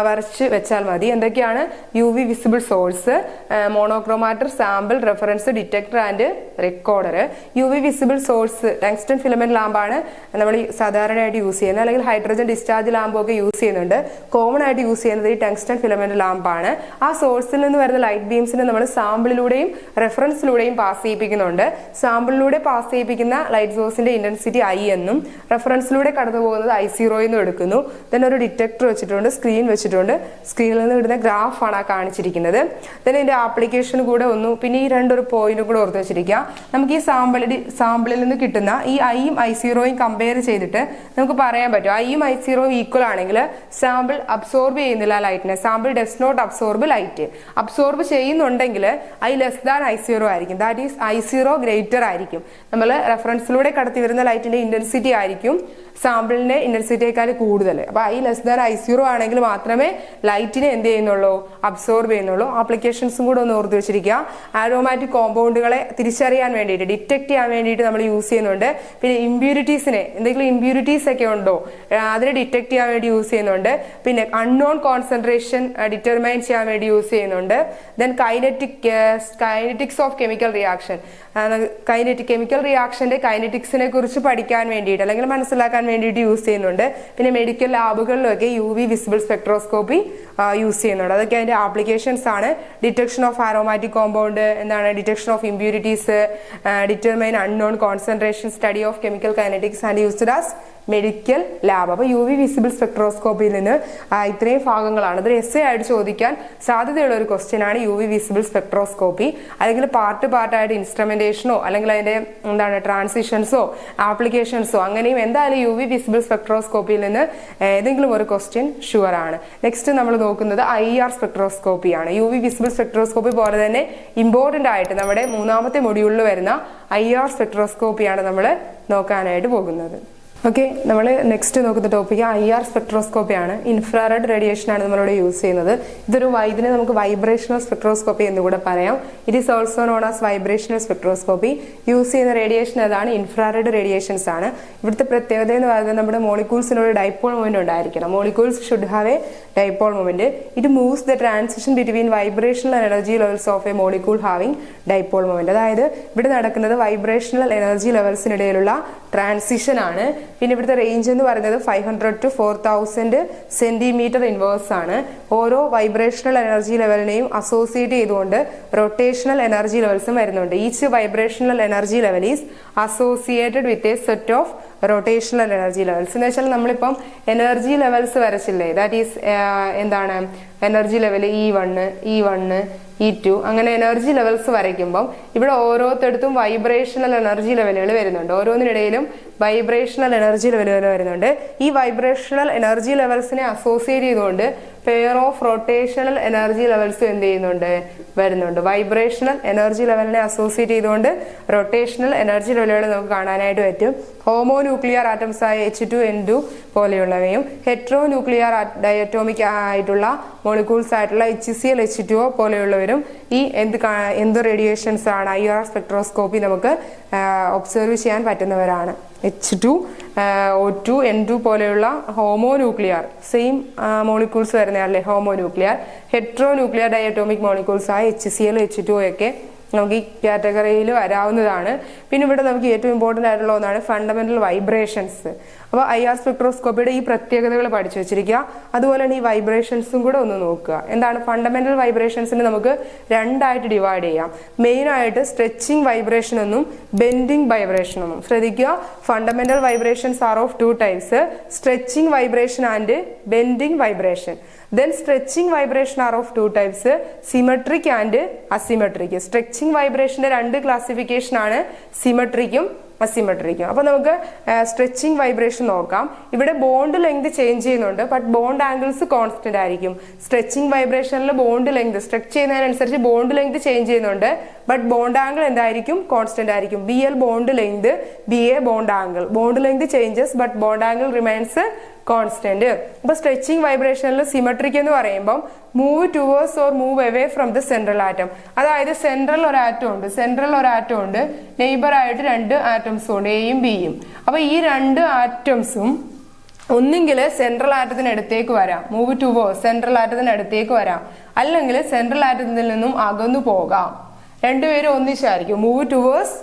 വരച്ച് വെച്ചാൽ മതി. എന്തൊക്കെയാണ്? UV visible source, monochromator, sample, reference, detector and recorder. UV visible source tungsten filament ലാമ്പാണ് നമ്മൾ സാധാരണയായിട്ട് യൂസ് ചെയ്യുന്നത്, അല്ലെങ്കിൽ ഹൈഡ്രജൻ ഡിസ്ചാർജ് ലാമ്പും ഒക്കെ യൂസ് ചെയ്യുന്നുണ്ട്. കോമൺ ആയിട്ട് യൂസ് ചെയ്യുന്നത് ഈ ടങ്സ്റ്റൺ ഫിലമെന്റ് ലാമ്പാണ്. ആ സോഴ്സിൽ നിന്ന് വരുന്ന ലൈറ്റ് ബീംസിനെ നമ്മൾ സാമ്പിളിലൂടെയും റെഫറൻസിലൂടെയും പാസ് ചെയ്യിപ്പിക്കുന്നുണ്ട്. സാമ്പിളിലൂടെ പാസ് ചെയ്യിപ്പിക്കുന്ന ലൈറ്റ് സോഴ്സിന്റെ ഇന്റൻസിറ്റി I എന്നും റെഫറൻസിലൂടെ കടന്നു പോകുന്നത് I0 എന്നും എടുക്കുന്നു. ദെൻ ഒരു ഡിറ്റക്ടർ വെച്ചിട്ടുണ്ട്, സ്ക്രീൻ വെച്ചിട്ടുണ്ട്. സ്ക്രീനിൽ നിന്ന് കിട്ടുന്ന ഗ്രാഫാണ് കാണിച്ചിരിക്കുന്നത്. ദെൻ ഇതിന്റെ ആപ്ലിക്കേഷൻ കൂടെ ഒന്നു, പിന്നെ ഈ രണ്ടൊരു പോയിന്റും കൂടെ ഓർത്ത് വെച്ചിരിക്കുക. നമുക്ക് ഈ സാമ്പിളിൽ നിന്ന് കിട്ടുന്ന ഈ I-യും I0യും കമ്പയർ ചെയ്തിട്ട് നമുക്ക് പറയാൻ പറ്റും I-യും I0യും ഈക്വൽ ആണെങ്കിൽ സാമ്പിൾ അബ്സോർബ് ചെയ്യുന്നില്ല ലൈറ്റിനെ. Sample does not absorb light. Absorb ചെയ്യുന്നുണ്ടെങ്കിൽ I ലെസ് ദാൻ I0 ആയിരിക്കും. ദാറ്റ് ഈസ് I0 ഗ്രേറ്റർ ആയിരിക്കും. നമ്മൾ റെഫറൻസിലൂടെ കടത്തി വരുന്ന ലൈറ്റിന്റെ ഇന്റൻസിറ്റി ആയിരിക്കും സാമ്പിളിന്റെ ഇന്റൻസിറ്റിയേക്കാൾ കൂടുതൽ. അപ്പൊ I ലെസ് ദാൻ I0 ആണെങ്കിൽ മാത്രമേ ലൈറ്റിനെ എന്ത് ചെയ്യുന്നുള്ളൂ, അബ്സോർബ് ചെയ്യുന്നുള്ളൂ. ആപ്ലിക്കേഷൻസും കൂടെ ഒന്ന് ഓർത്ത് വെച്ചിരിക്കുക. ആരോമാറ്റിക് കോമ്പൗണ്ടുകളെ തിരിച്ചറിയാൻ വേണ്ടിയിട്ട്, ഡിറ്റക്ട് ചെയ്യാൻ വേണ്ടിയിട്ട് നമ്മൾ യൂസ് ചെയ്യുന്നുണ്ട്. പിന്നെ ഇമ്പ്യൂരിറ്റീസിനെ, എന്തെങ്കിലും ഇമ്പ്യൂരിറ്റീസ് ഒക്കെ ഉണ്ടോ അതിനെ ഡിറ്റക്ട് ചെയ്യാൻ വേണ്ടി യൂസ് ചെയ്യുന്നുണ്ട്. പിന്നെ അൺനോൺ കോൺസെൻട്രേഷൻ ഡിറ്റർമൈൻ ചെയ്യാൻ വേണ്ടി യൂസ് ചെയ്യുന്നുണ്ട്. Then kinetics of chemical reaction, chemical റിയാക്ഷന്റെ കൈനറ്റിക്സിനെ കുറിച്ച് പഠിക്കാൻ വേണ്ടിയിട്ട് അല്ലെങ്കിൽ മനസ്സിലാക്കാൻ വേണ്ടിയിട്ട് യൂസ് ചെയ്യുന്നുണ്ട്. പിന്നെ മെഡിക്കൽ ലാബുകളിലൊക്കെ UV വിസിബിൾ സ്പെക്ട്രോസ്കോപ്പി യൂസ് ചെയ്യുന്നുണ്ട്. അതൊക്കെ അതിന്റെ ആപ്ലിക്കേഷൻസ് ആണ്. ഡിറ്റക്ഷൻ ഓഫ് ആരോമാറ്റിക് കോമ്പൗണ്ട്, എന്താണ് detection of impurities, determine unknown concentration, study of chemical kinetics and used as medical lab. അപ്പൊ UV വിസിബിൾ സ്പെക്ട്രോസ്കോപ്പിയിൽ നിന്ന് ഇത്രയും ഭാഗങ്ങളാണ്. ഇത് എസ്സേ ആയിട്ട് ചോദിക്കാൻ സാധ്യതയുള്ള ഒരു ക്വസ്റ്റ്യൻ ആണ് UV വിസിബിൾ സ്പെക്ട്രോസ്കോപ്പി. അല്ലെങ്കിൽ പാർട്ടായിട്ട് ഇൻസ്ട്രുമെന്റേഷനോ അല്ലെങ്കിൽ അതിന്റെ എന്താണ് ട്രാൻസിഷൻസോ ആപ്ലിക്കേഷൻസോ അങ്ങനെയും എന്തായാലും UV വിസിബിൾ സ്പെക്ട്രോസ്കോപ്പിയിൽ നിന്ന് ഏതെങ്കിലും ഒരു ക്വസ്റ്റ്യൻ ഷുവർ ആണ്. നെക്സ്റ്റ് നമ്മൾ നോക്കുന്നത് IR സ്പെക്ട്രോസ്കോപ്പിയാണ്. UV വിസിബിൾ സ്പെക്ട്രോസ്കോപ്പി പോലെ തന്നെ ഇമ്പോർട്ടന്റ് ആയിട്ട് നമ്മുടെ മൂന്നാമത്തെ മൊഡ്യൂളിൽ വരുന്ന IR സ്പെക്ട്രോസ്കോപ്പിയാണ് നമ്മൾ നോക്കാനായിട്ട് പോകുന്നത്. ഓക്കെ, നമ്മൾ നെക്സ്റ്റ് നോക്കുന്ന ടോപ്പിക് IR സ്പെക്ട്രോസ്കോപ്പി ആണ്. ഇൻഫ്രാറെഡ് റേഡിയേഷൻ ആണ് നമ്മളിവിടെ യൂസ് ചെയ്യുന്നത്. ഇതിനെ നമുക്ക് വൈബ്രേഷണൽ സ്പെക്ട്രോസ്കോപ്പി എന്ന് കൂടെ പറയാം. It is also known as vibrational spectroscopy. Use ചെയ്യുന്ന റേഡിയേഷൻ അതാണ് ഇൻഫ്രാറെഡ് റേഡിയേഷൻസ് ആണ്. ഇവിടുത്തെ പ്രത്യേകത എന്ന് പറയുന്നത് നമ്മുടെ മോളിക്യൂൾസിന് ഒരു ഡൈപോൾ മൊമെന്റ് ഉണ്ടായിരിക്കണം. Molecules should have A dipole moment. It moves the transition between vibrational energy levels of A molecule having dipole moment. അതായത് ഇവിടെ നടക്കുന്നത് വൈബ്രേഷണൽ എനർജി ലെവൽസിനിടയിലുള്ള ട്രാൻസിഷൻ ആണ്. പിന്നെ ഇവിടുത്തെ റേഞ്ച് എന്ന് പറയുന്നത് 500 to 4000 സെന്റിമീറ്റർ ഇൻവേഴ്സ് ആണ്. ഓരോ വൈബ്രേഷണൽ എനർജി ലെവലിനെയും അസോസിയേറ്റ് ചെയ്തുകൊണ്ട് റൊട്ടേഷണൽ എനർജി ലെവൽസും വരുന്നുണ്ട്. Each vibrational energy level is associated with a set of rotational energy levels. എന്ന് വെച്ചാൽ നമ്മളിപ്പം എനർജി ലെവൽസ് വരച്ചില്ലേ, ദാറ്റ് ഈസ് എന്താണ് എനർജി ലെവൽ E1 E2 അങ്ങനെ എനർജി ലെവൽസ് വരയ്ക്കുമ്പം ഇവിടെ ഓരോരുത്തടുത്തും വൈബ്രേഷണൽ എനർജി ലെവലുകൾ വരുന്നുണ്ട്. ഓരോന്നിനിടയിലും വൈബ്രേഷണൽ എനർജി ലെവലുകൾ വരുന്നുണ്ട്. ഈ വൈബ്രേഷണൽ എനർജി ലെവൽസിനെ അസോസിയേറ്റ് ചെയ്തുകൊണ്ട് pair of rotational energy levels എന്ത് ചെയ്യുന്നുണ്ട്, വരുന്നുണ്ട്. വൈബ്രേഷണൽ എനർജി ലെവലിനെ അസോസിയേറ്റ് ചെയ്തുകൊണ്ട് റൊട്ടേഷണൽ എനർജി ലെവലുകൾ നമുക്ക് കാണാനായിട്ട് പറ്റും. ഹോമോ ന്യൂക്ലിയർ ആറ്റംസ് ആയ H2N2 പോലെയുള്ളവയും ഹെട്രോ ന്യൂക്ലിയർ ഡയറ്റോമിക് ആയിട്ടുള്ള മോളിക്യൂൾസ് ആയിട്ടുള്ള HCl H2O പോലെയുള്ളവരും ഈ എന്ത് റേഡിയേഷൻസ് ആണ് IR സ്പെക്ട്രോസ്കോപ്പി നമുക്ക് ഒബ്സർവ് ചെയ്യാൻ പറ്റുന്നവരാണ്. H2O2 N2 പോലെയുള്ള ഹോമോ ന്യൂക്ലിയർ സെയിം മോളിക്യൂൾസ് വരുന്നതല്ലേ homo nuclear. Hetero nuclear diatomic molecules ആയ HCl H2O ഒക്കെ നമുക്ക് ഈ കാറ്റഗറിയിൽ വരാവുന്നതാണ്. പിന്നെ ഇവിടെ നമുക്ക് ഏറ്റവും ഇമ്പോർട്ടന്റ് ആയിട്ടുള്ള ഒന്നാണ് ഫണ്ടമെന്റൽ വൈബ്രേഷൻസ്. അപ്പോൾ IR സ്പെക്ട്രോസ്കോപ്പിയുടെ ഈ പ്രത്യേകതകൾ പഠിച്ചു വെച്ചിരിക്കുക. അതുപോലെ തന്നെ ഈ വൈബ്രേഷൻസും കൂടെ ഒന്ന് നോക്കുക. എന്താണ് ഫണ്ടമെന്റൽ വൈബ്രേഷൻസിനെ നമുക്ക് രണ്ടായിട്ട് ഡിവൈഡ് ചെയ്യാം. മെയിൻ ആയിട്ട് സ്ട്രെച്ചിങ് വൈബ്രേഷൻ എന്നും ബെൻഡിങ് വൈബ്രേഷൻ എന്നും. ശ്രദ്ധിക്കുക, fundamental vibrations are of 2 types, stretching vibration and bending vibration. Then stretching vibration are of 2 types, symmetric and asymmetric. Stretching vibrationന്റെ 2 ക്ലാസിഫിക്കേഷൻ ആണ്, സിമെട്രിക്കും അസിമെട്രിക്കും. അപ്പൊ നമുക്ക് സ്ട്രെച്ചിങ് വൈബ്രേഷൻ നോക്കാം. ഇവിടെ ബോണ്ട് ലെങ്ത് ചേഞ്ച് ചെയ്യുന്നുണ്ട്, ബട്ട് ബോണ്ട് ആംഗിൾസ് കോൺസ്റ്റന്റ് ആയിരിക്കും. സ്ട്രെച്ചിങ് വൈബ്രേഷനിൽ ബോണ്ട് ലെങ്ത് സ്ട്രെച്ച് ചെയ്യുന്നതിനനുസരിച്ച് ബോണ്ട് ലെങ്ത് ചേഞ്ച് ചെയ്യുന്നുണ്ട്, ബട്ട് ബോണ്ട് ആംഗിൾ എന്തായിരിക്കും, കോൺസ്റ്റന്റ് ആയിരിക്കും. BL bond length, BA bond angle. Bond length changes but bond angle remains constant. അപ്പൊ stretching വൈബ്രേഷനിൽ symmetric എന്ന് പറയുമ്പോൾ move towards or move away from the central atom. അതായത് central ഒരു atom ഉണ്ട്, neighbour ആയിട്ട് 2 ആറ്റംസും ഉണ്ട്, എയും ബിയും. അപ്പൊ ഈ 2 ആറ്റംസും ഒന്നെങ്കിൽ സെൻട്രൽ ആറ്റത്തിന് അടുത്തേക്ക് വരാം, മൂവ് ടുവേഴ്സ് സെൻട്രൽ ആറ്റത്തിന് അടുത്തേക്ക് വരാം, അല്ലെങ്കിൽ സെൻട്രൽ ആറ്റത്തിൽ നിന്നും അകന്നു പോകാം. രണ്ടുപേരും ഒന്നിച്ചായിരിക്കും, move towards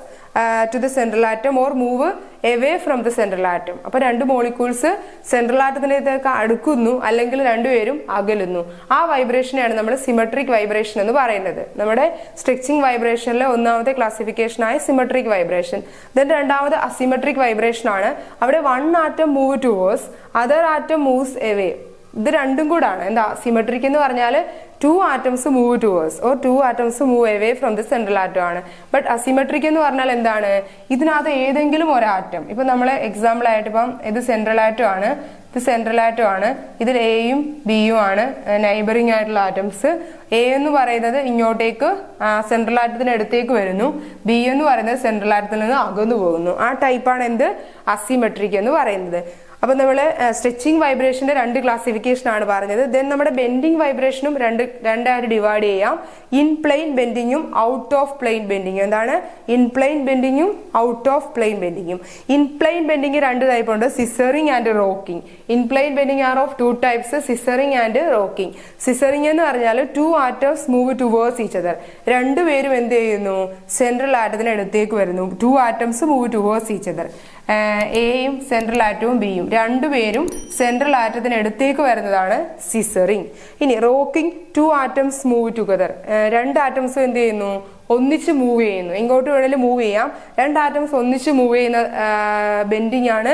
to the central atom or move away from the central atom. അപ്പോൾ 2 മോളിക്യൂൾസ് സെൻട്രൽ ആറ്റത്തിലേക്ക് അടുക്കുന്നു അല്ലെങ്കിൽ രണ്ടുപേരും അകലുന്നു. ആ വൈബ്രേഷനെയാണ് നമ്മൾ സിമെട്രിക് വൈബ്രേഷൻ എന്ന് പറയുന്നത്. നമ്മുടെ സ്ട്രെച്ചിങ് വൈബ്രേഷനിലെ ഒന്നാമത്തെ ക്ലാസിഫിക്കേഷൻ ആയ സിമെട്രിക് വൈബ്രേഷൻ. ദെൻ രണ്ടാമത് അസിമെട്രിക് വൈബ്രേഷൻ ആണ്. അവിടെ 1 atom move towards, other atom moves away. ഇത് രണ്ടും കൂടാണ്. എന്താ സിമെട്രിക് എന്ന് പറഞ്ഞാൽ 2 atoms move towards or 2 atoms move away from the central atom ആണ്. ബട്ട് അസിമെട്രിക് എന്ന് പറഞ്ഞാൽ എന്താണ്, ഇതിനകത്ത് ഏതെങ്കിലും ഒരു ആറ്റം, ഇപ്പൊ നമ്മളെ എക്സാമ്പിൾ ആയിട്ട് ഇപ്പം ഇത് സെൻട്രൽ ആറ്റം ആണ്, ഇത് സെൻട്രൽ ആറ്റം ആണ്. ഇതിൽ എയും ബിയും ആണ് നൈബറിംഗ് ആയിട്ടുള്ള ആറ്റംസ്. എ എന്ന് പറയുന്നത് ഇങ്ങോട്ടേക്ക് സെൻട്രൽ ആറ്റത്തിന് അടുത്തേക്ക് വരുന്നു. ബി എന്ന് പറയുന്നത് സെൻട്രൽ ആറ്റത്തിൽ നിന്ന് അകന്നു പോകുന്നു. ആ ടൈപ്പാണ് എന്ത് അസിമെട്രിക് എന്ന് പറയുന്നത്. അപ്പൊ നമ്മൾ സ്ട്രെച്ചിങ് വൈബ്രേഷന്റെ രണ്ട് ക്ലാസിഫിക്കേഷൻ ആണ് പറഞ്ഞത്. ദെൻ നമ്മുടെ ബെൻഡിങ് വൈബ്രേഷനും രണ്ടായിട്ട് ഡിവൈഡ് ചെയ്യാം. ഇൻ പ്ലെയിൻ ബെൻഡിങ്ങും ഔട്ട് ഓഫ് പ്ലെയിൻ ബെൻഡിങ്ങും. എന്താണ് ഇൻ പ്ലെയിൻ ബെൻഡിങ്ങും ഔട്ട് ഓഫ് പ്ലെയിൻ ബെൻഡിങ്ങും? ഇൻ പ്ലെയിൻ ബെൻഡിങ് രണ്ട് ടൈപ്പ് ഉണ്ട്, scissoring and rocking. In plane bending are of two types, scissoring and rocking. Scissoring എന്ന് പറഞ്ഞാൽ two atoms move towards each other. രണ്ടുപേരും എന്ത് ചെയ്യുന്നു? സെൻട്രൽ ആറ്റത്തിന് അടുത്തേക്ക് വരുന്നു. Two atoms move towards each other. എയും സെൻട്രൽ ആറ്റവും ബിയും രണ്ടുപേരും സെൻട്രൽ ആറ്റത്തിന് അടുത്തേക്ക് വരുന്നതാണ് സിസറിങ്. ഇനി rocking, two atoms move together. രണ്ട് ആറ്റംസ് എന്ത് ചെയ്യുന്നു? ഒന്നിച്ച് മൂവ് ചെയ്യുന്നു. ഇങ്ങോട്ട് വേണമെങ്കിലും മൂവ് ചെയ്യാം. രണ്ട് ആറ്റംസ് ഒന്നിച്ച് മൂവ് ചെയ്യുന്ന ബെൻഡിങ് ആണ്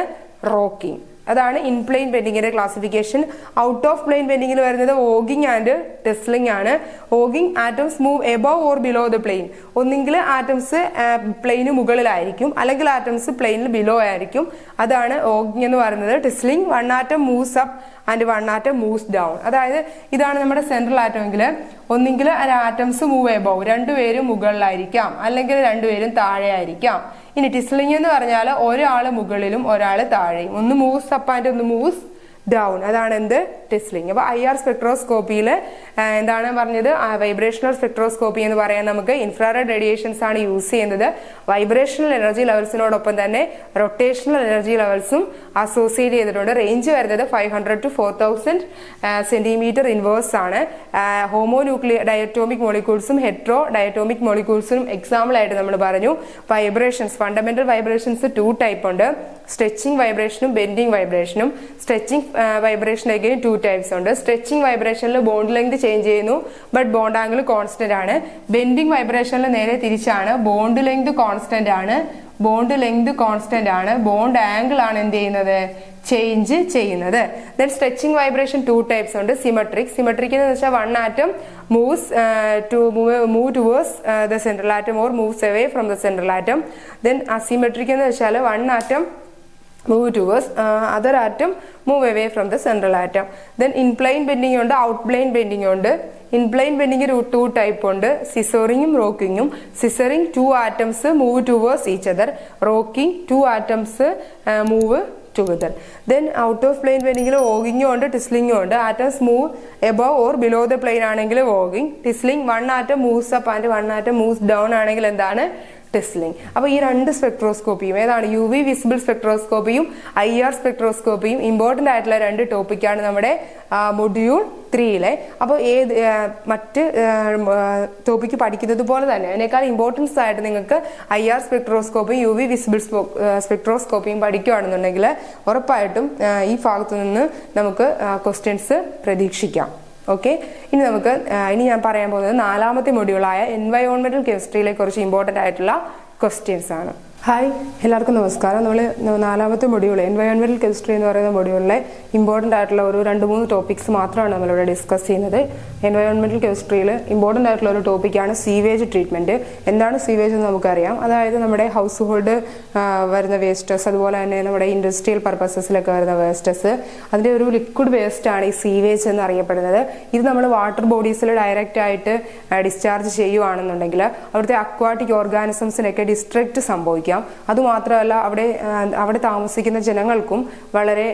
റോക്കിംഗ്. അതാണ് ഇൻ പ്ലെയിൻ ബെൻഡിങ്ങിന്റെ ക്ലാസിഫിക്കേഷൻ. ഔട്ട് ഓഫ് പ്ലെയിൻ ബെൻഡിങ്ങിൽ വരുന്നത് ഓഗിങ് ആൻഡ് ടെസ്ലിംഗ് ആണ്. Wagging, atoms move above or below the plane. ഒന്നെങ്കിൽ ആറ്റംസ് പ്ലെയിന് മുകളിലായിരിക്കും, അല്ലെങ്കിൽ ആറ്റംസ് പ്ലെയിനിൽ ബിലോ ആയിരിക്കും. അതാണ് ഓഗിങ് എന്ന് പറയുന്നത്. Twisting, one atom moves up and one atom moves down. അതായത് ഇതാണ് നമ്മുടെ സെൻട്രൽ ആറ്റം എങ്കിൽ ഒന്നെങ്കിൽ ആറ്റംസ് മൂവ് എബവ്, രണ്ടുപേരും മുകളിലായിരിക്കാം, അല്ലെങ്കിൽ രണ്ടുപേരും താഴെ ആയിരിക്കാം. ഇനി ടിസ്ലിംഗ് എന്ന് പറഞ്ഞാൽ ഒരാള് മുകളിലും ഒരാള് താഴെയും, ഒന്ന് മൂവ്സ് അപ്പ് ആൻഡ് ഒന്ന് മൂവ്സ് ഡൗൺ. അതാണ് എന്ത്? ടെസ്ലിംഗ്. അപ്പൊ IR സ്പെക്ട്രോസ്കോപ്പിയിൽ എന്താണ് പറഞ്ഞത്? വൈബ്രേഷണൽ സ്പെക്ട്രോസ്കോപ്പി എന്ന് പറയാൻ നമുക്ക് ഇൻഫ്രാറെഡ് റേഡിയേഷൻസ് ആണ് യൂസ് ചെയ്യുന്നത്. വൈബ്രേഷണൽ എനർജി ലെവൽസിനോടൊപ്പം തന്നെ റൊട്ടേഷണൽ എനർജി ലെവൽസും അസോസിയേറ്റ് ചെയ്തിട്ടുണ്ട്. റേഞ്ച് വരുന്നത് 500 to 4000 സെന്റിമീറ്റർ ഇൻവേഴ്സ് ആണ്. ഹോമോന്യൂക്ലിയർ ഡയറ്റോമിക് മോളിക്യൂൾസും ഹെട്രോ ഡയറ്റോമിക് മോളിക്യൂൾസും എക്സാമ്പിൾ ആയിട്ട് നമ്മൾ പറഞ്ഞു. Vibrations, fundamental vibrations two type ഉണ്ട്, സ്ട്രെച്ചിങ് വൈബ്രേഷനും ബെൻഡിങ് വൈബ്രേഷനും. സ്ട്രെച്ചിങ് വൈബ്രേഷനിലേക്ക് ടു ടൈപ്സ് ഉണ്ട്. സ്ട്രെച്ചിങ് വൈബ്രേഷനിൽ ബോണ്ട് ലെങ്ത് ചേഞ്ച് ചെയ്യുന്നു, ബട്ട് ബോണ്ട് ആംഗിൾ കോൺസ്റ്റന്റ് ആണ്. ബെൻഡിങ് വൈബ്രേഷനിൽ നേരെ തിരിച്ചാണ്, ബോണ്ട് ലെങ്ത് കോൺസ്റ്റന്റ് ആണ്. ബോണ്ട് ലെങ്ത് കോൺസ്റ്റന്റ് ആണ്, ബോണ്ട് ആംഗിൾ ആണ് എന്ത് ചെയ്യുന്നത്? ചേഞ്ച് ചെയ്യുന്നത്. Then stretching vibration to types ഉണ്ട്. സിമെട്രിക്, സിമെട്രിക് എന്ന് വെച്ചാൽ one atom moves move towards the central atom or moves away from the central atom. Then asymmetric എന്ന് വെച്ചാൽ one atom move towards other atom, move away from the central atom. Then in plane bending ഉണ്ട്, out plane bending ഉണ്ട്. In plane bending two type ഉണ്ട്, സിസറിങ്ങും റോക്കിങ്ങും. Scissoring two atoms move towards each other, rocking two atoms move together. Then out of plane bending ഓഗിങ്ങും ഉണ്ട്, ടിസ്ലിങ്ങും ഉണ്ട്. Atoms move above or below the plane ആണെങ്കിൽ wagging. Twisting, one atom moves up and one atom moves down ആണെങ്കിൽ എന്താണ്? Twisting. അപ്പൊ ഈ രണ്ട് സ്പെക്ട്രോസ്കോപ്പിയും ഏതാണ്? UV വിസിബിൾ സ്പെക്ട്രോസ്കോപ്പിയും IR സ്പെക്ട്രോസ്കോപ്പിയും ഇമ്പോർട്ടന്റ് ആയിട്ടുള്ള രണ്ട് ടോപ്പിക്കാണ് നമ്മുടെ മൊഡ്യൂൾ 3-ലെ. അപ്പോൾ മറ്റ് ടോപ്പിക്ക് പഠിക്കുന്നത് പോലെ തന്നെ അതിനേക്കാൾ ഇമ്പോർട്ടൻസ് ആയിട്ട് നിങ്ങൾക്ക് IR സ്പെക്ട്രോസ്കോപ്പിയും UV വിസിബിൾ സ്പെക്ട്രോസ്കോപ്പിയും പഠിക്കുകയാണെന്നുണ്ടെങ്കിൽ ഉറപ്പായിട്ടും ഈ ഭാഗത്തു നിന്ന് നമുക്ക് ക്വസ്റ്റ്യൻസ് പ്രതീക്ഷിക്കാം. ഓക്കെ, ഇനി ഞാൻ പറയാൻ പോകുന്നത് നാലാമത്തെ മൊഡ്യൂളായ എൻവയോൺമെന്റൽ കെമിസ്ട്രിയിലെ കുറച്ച് ഇമ്പോർട്ടന്റ് ആയിട്ടുള്ള ക്വസ്റ്റ്യൻസ് ആണ്. ഹായ്, എല്ലാവർക്കും നമസ്കാരം. നമ്മൾ നാലാമത്തെ മൊഡ്യൂൾ എൻവയോൺമെന്റൽ കെമിസ്ട്രി എന്ന് പറയുന്ന മൊഡ്യൂളിലെ ഇമ്പോർട്ടന്റ് ആയിട്ടുള്ള ഒരു 2-3 ടോപ്പിക്സ് മാത്രമാണ് നമ്മളിവിടെ ഡിസ്കസ് ചെയ്യുന്നത്. എൻവയോൺമെന്റൽ കെമിസ്ട്രിയിൽ ഇമ്പോർട്ടന്റ് ആയിട്ടുള്ള ഒരു ടോപ്പിക്കാണ് സീവേജ് ട്രീറ്റ്മെന്റ്. എന്താണ് സീവേജ് എന്ന് നമുക്കറിയാം. അതായത് നമ്മുടെ ഹൗസ് ഹോൾഡ് വരുന്ന വേസ്റ്റസ്, അതുപോലെ തന്നെ നമ്മുടെ ഇൻഡസ്ട്രിയൽ പർപ്പസസിലൊക്കെ വരുന്ന വേസ്റ്റസ്, അതിന്റെ ഒരു ലിക്വിഡ് വേസ്റ്റ് ആണ് ഈ സീവേജ് എന്ന് അറിയപ്പെടുന്നത്. ഇത് നമ്മൾ വാട്ടർ ബോഡീസിൽ ഡയറക്റ്റ് ആയിട്ട് ഡിസ്ചാർജ് ചെയ്യുവാണെന്നുണ്ടെങ്കിൽ അവിടുത്തെ അക്വാട്ടിക് ഓർഗാനിസംസിനൊക്കെ ഡിസ്ട്രക്റ്റ് സംഭവിക്കും. അതുമാത്രമല്ല അവിടെ താമസിക്കുന്ന ജനങ്ങൾക്കും വളരെ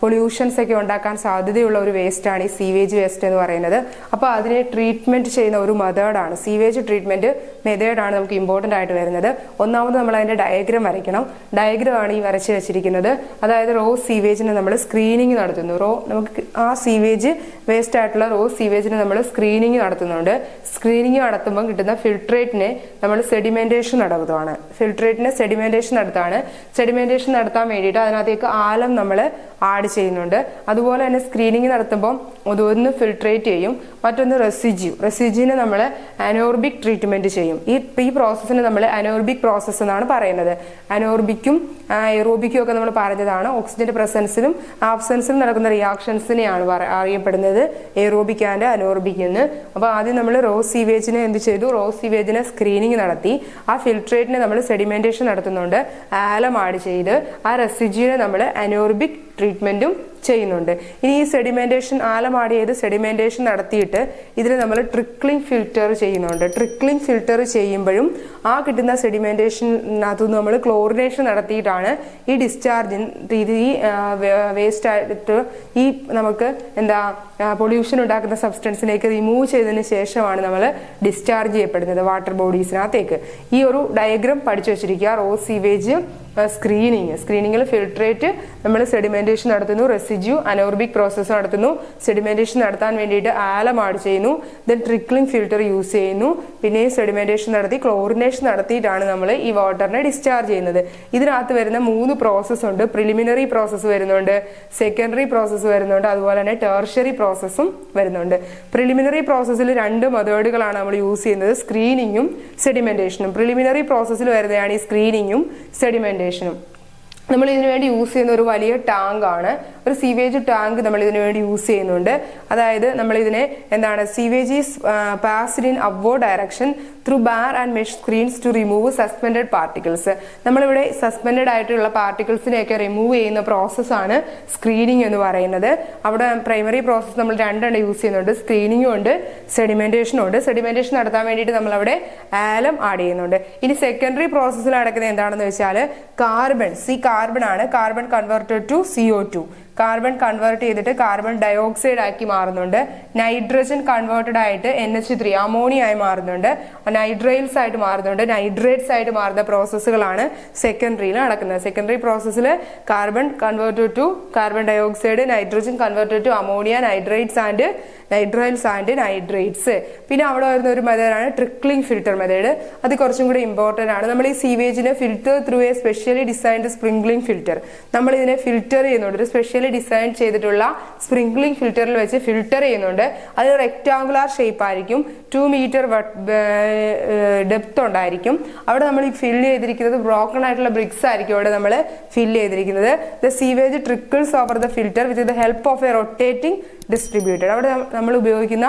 പൊല്യൂഷൻസ് ഒക്കെ ഉണ്ടാക്കാൻ സാധ്യതയുള്ള ഒരു വേസ്റ്റ് ആണ് ഈ സീവേജ് വേസ്റ്റ് എന്ന് പറയുന്നത്. അപ്പൊ അതിനെ ട്രീറ്റ്മെന്റ് ചെയ്യുന്ന ഒരു മെത്തേഡാണ് സീവേജ് ട്രീറ്റ്മെന്റ് മെത്തേഡാണ് നമുക്ക് ഇമ്പോർട്ടന്റ് ആയിട്ട് വരുന്നത്. ഒന്നാമത് നമ്മൾ അതിന്റെ ഡയഗ്രം വരയ്ക്കണം. ഡയഗ്രം ആണ് ഈ വരച്ച് വെച്ചിരിക്കുന്നത്. അതായത് റോ സീവേജിന് നമ്മൾ സ്ക്രീനിങ് നടത്തുന്നു. നമുക്ക് ആ സീവേജ് വേസ്റ്റ് ആയിട്ടുള്ള റോ സീവേജിന് നമ്മൾ സ്ക്രീനിങ് നടത്തുന്നുണ്ട്. സ്ക്രീനിങ് നടത്തുമ്പോൾ കിട്ടുന്ന ഫിൽട്രേറ്റിനെ നമ്മൾ സെഡിമെന്റേഷൻ നടത്തുകയാണ്. സെഡിമെന്റേഷൻ നടത്താൻ വേണ്ടിയിട്ട് അതിനകത്തേക്ക് ആലം നമ്മൾ ആഡ് ചെയ്യുന്നുണ്ട്. അതുപോലെ തന്നെ സ്ക്രീനിങ് നടത്തുമ്പോൾ ഒന്ന് ഫിൽട്രേറ്റ് ചെയ്യും, മറ്റൊന്ന് റെസിജ്യൂവിനെ നമ്മൾ അനോർബിക് ട്രീറ്റ്മെന്റ് ചെയ്യും. ഈ പ്രോസസ്സിന് നമ്മൾ അനോർബിക് പ്രോസസ്സ് എന്നാണ് പറയുന്നത്. അനോർബിക്കും എറോബിക്കും ഒക്കെ നമ്മൾ പറഞ്ഞതാണ്. ഓക്സിജന്റെ പ്രസൻസിലും ആബ്സെൻസിലും നടക്കുന്ന റിയാക്ഷൻസിനെയാണ് അറിയപ്പെടുന്നത് എറോബിക് ആൻഡ് അനോർബിക് എന്ന്. അപ്പൊ ആദ്യം നമ്മൾ റോ സീവേജിനെ എന്ത് ചെയ്തു? റോ സീവേജിനെ സ്ക്രീനിങ് നടത്തി. ആ ഫിൽട്രേറ്റിനെ നമ്മൾ സെഡിമെന്റേഷൻ നടത്തുന്നുണ്ട്. ആലം ആഡ് ചെയ്ത് ആ റെസിജ്യൂവിനെ നമ്മൾ അനോർബിക് ട്രീറ്റ്മെന്റും ചെയ്യുന്നുണ്ട്. ഇനി ഈ സെഡിമെന്റേഷൻ ആലമാടിയത് സെഡിമെന്റേഷൻ നടത്തിയിട്ട് ഇതിൽ നമ്മൾ ട്രിക്ലിംഗ് ഫിൽറ്റർ ചെയ്യുന്നുണ്ട്. ട്രിക്ലിംഗ് ഫിൽറ്റർ ചെയ്യുമ്പോഴും ആ കിട്ടുന്ന സെഡിമെന്റേഷനകത്തുനിന്ന് നമ്മൾ ക്ലോറിനേഷൻ നടത്തിയിട്ടാണ് ഈ ഡിസ്ചാർജ് ഈ വേസ്റ്റ് ആയിട്ട് ഈ നമുക്ക് പൊല്യൂഷൻ ഉണ്ടാക്കുന്ന സബ്സ്റ്റൻസിലേക്ക് റിമൂവ് ചെയ്തതിന് ശേഷമാണ് നമ്മൾ ഡിസ്ചാർജ് ചെയ്യപ്പെടുന്നത് വാട്ടർ ബോഡീസിനകത്തേക്ക്. ഈ ഒരു ഡയഗ്രാം പഠിച്ചു വെച്ചിരിക്കുക. റോ സീവേജ് സ്ക്രീനിങ്ങിൽ ഫിൽട്രേറ്റ് നമ്മൾ സെഡിമെന്റേഷൻ നടത്തുന്നു, റെസിഡ്യൂ അനോർബിക് പ്രോസസ്സ് നടത്തുന്നു, സെഡിമെന്റേഷൻ നടത്താൻ വേണ്ടിയിട്ട് ആലം ആഡ് ചെയ്യുന്നു, ദെൻ ട്രിക്ലിംഗ് ഫിൽറ്റർ യൂസ് ചെയ്യുന്നു, പിന്നെ സെഡിമെന്റേഷൻ നടത്തി ക്ലോറിനേഷൻ നടത്തിയിട്ടാണ് നമ്മൾ ഈ വാട്ടറിനെ ഡിസ്ചാർജ് ചെയ്യുന്നത്. ഇതിനകത്ത് വരുന്ന 3 പ്രോസസ്സ് ഉണ്ട്. പ്രിലിമിനറി പ്രോസസ്സ് വരുന്നുണ്ട്, സെക്കൻഡറി പ്രോസസ്സ് വരുന്നുണ്ട്, അതുപോലെ തന്നെ ടെർഷ്യറി പ്രോസസ്സും വരുന്നുണ്ട്. പ്രിലിമിനറി പ്രോസസ്സിൽ 2 മെത്തേഡുകളാണ് നമ്മൾ യൂസ് ചെയ്യുന്നത്, സ്ക്രീനിങ്ങും സെഡിമെന്റേഷനും. പ്രിലിമിനറി പ്രോസസ്സിൽ വരുന്നതാണ് ഈ സ്ക്രീനിങ്ങും സെഡിമെന്റേഷനും. നമ്മൾ ഇതിനു വേണ്ടി യൂസ് ചെയ്യുന്ന ഒരു വലിയ ടാങ്ക് ആണ്, ഒരു സീവേജ് ടാങ്ക് നമ്മൾ ഇതിനു വേണ്ടി യൂസ് ചെയ്യുന്നുണ്ട്. അതായത് നമ്മൾ ഇതിനെ sewage is passed in upward direction through bar and mesh screens to remove suspended particles. നമ്മളിവിടെ സസ്പെൻഡഡ് ആയിട്ടുള്ള പാർട്ടിക്കിൾസിനെയൊക്കെ റിമൂവ് ചെയ്യുന്ന പ്രോസസ്സാണ് സ്ക്രീനിങ് എന്ന് പറയുന്നത്. അവിടെ പ്രൈമറി പ്രോസസ്സ് നമ്മൾ 2 യൂസ് ചെയ്യുന്നുണ്ട്, സ്ക്രീനിങ്ങും ഉണ്ട്, സെഡിമെന്റേഷനും ഉണ്ട്. സെഡിമെന്റേഷൻ നടത്താൻ വേണ്ടിയിട്ട് നമ്മൾ അവിടെ ആലം ആഡ് ചെയ്യുന്നുണ്ട്. ഇനി സെക്കൻഡറി പ്രോസസ്സിൽ നടക്കുന്നത് എന്താണെന്ന് വെച്ചാൽ കാർബൺ ആണ്. Carbon converted to CO2. Carbon convert ചെയ്തിട്ട് കാർബൺ ഡയോക്സൈഡ് ആക്കി മാറുന്നുണ്ട്. നൈട്രജൻ കൺവേർട്ടഡ് ആയിട്ട് NH3 അമോണിയ ആയി മാറുന്നുണ്ട്. നൈട്രൈൽസ് ആയിട്ട് മാറുന്നുണ്ട്. നൈട്രേറ്റ്സ് ആയിട്ട് മാറുന്ന പ്രോസസ്സുകളാണ് സെക്കൻഡറിയിൽ നടക്കുന്നത്. സെക്കൻഡറി പ്രോസസ്സിൽ carbon converted to carbon dioxide, nitrogen converted to ammonia, nitriles and nitrates. പിന്നെ അവിടെ വരുന്ന ഒരു മെത്തേഡാണ് ട്രിക്ലിംഗ് ഫിൽറ്റർ മെത്തേഡ്. അത് കുറച്ചും കൂടി ഇമ്പോർട്ടന്റ് ആണ്. നമ്മൾ ഈ സീവേജിനെ filter through a specially designed sprinkling filter. നമ്മൾ ഇതിനെ ഫിൽറ്റർ ചെയ്യുന്നുണ്ട്, ഒരു സ്പെഷ്യലി ഡിസൈൻ ചെയ്തിട്ടുള്ള സ്പ്രിംഗ്ലിംഗ് ഫിൽറ്ററിൽ വെച്ച് ഫിൽറ്റർ ചെയ്യുന്നുണ്ട്. അത് റെക്ടാങ്കുലാർ ഷേപ്പ് ആയിരിക്കും, 2 മീറ്റർ ഡെപ്ത് ഉണ്ടായിരിക്കും. അവിടെ നമ്മൾ ഈ ഫില്ല് ചെയ്തിരിക്കുന്നത് ബ്രോക്കൺ ആയിട്ടുള്ള ബ്രിക്സ് ആയിരിക്കും അവിടെ നമ്മൾ ഫില്ല് ചെയ്തിരിക്കുന്നത്. The sewage trickles over the filter with the help of a rotating distributor. അവിടെ നമ്മൾ ഉപയോഗിക്കുന്ന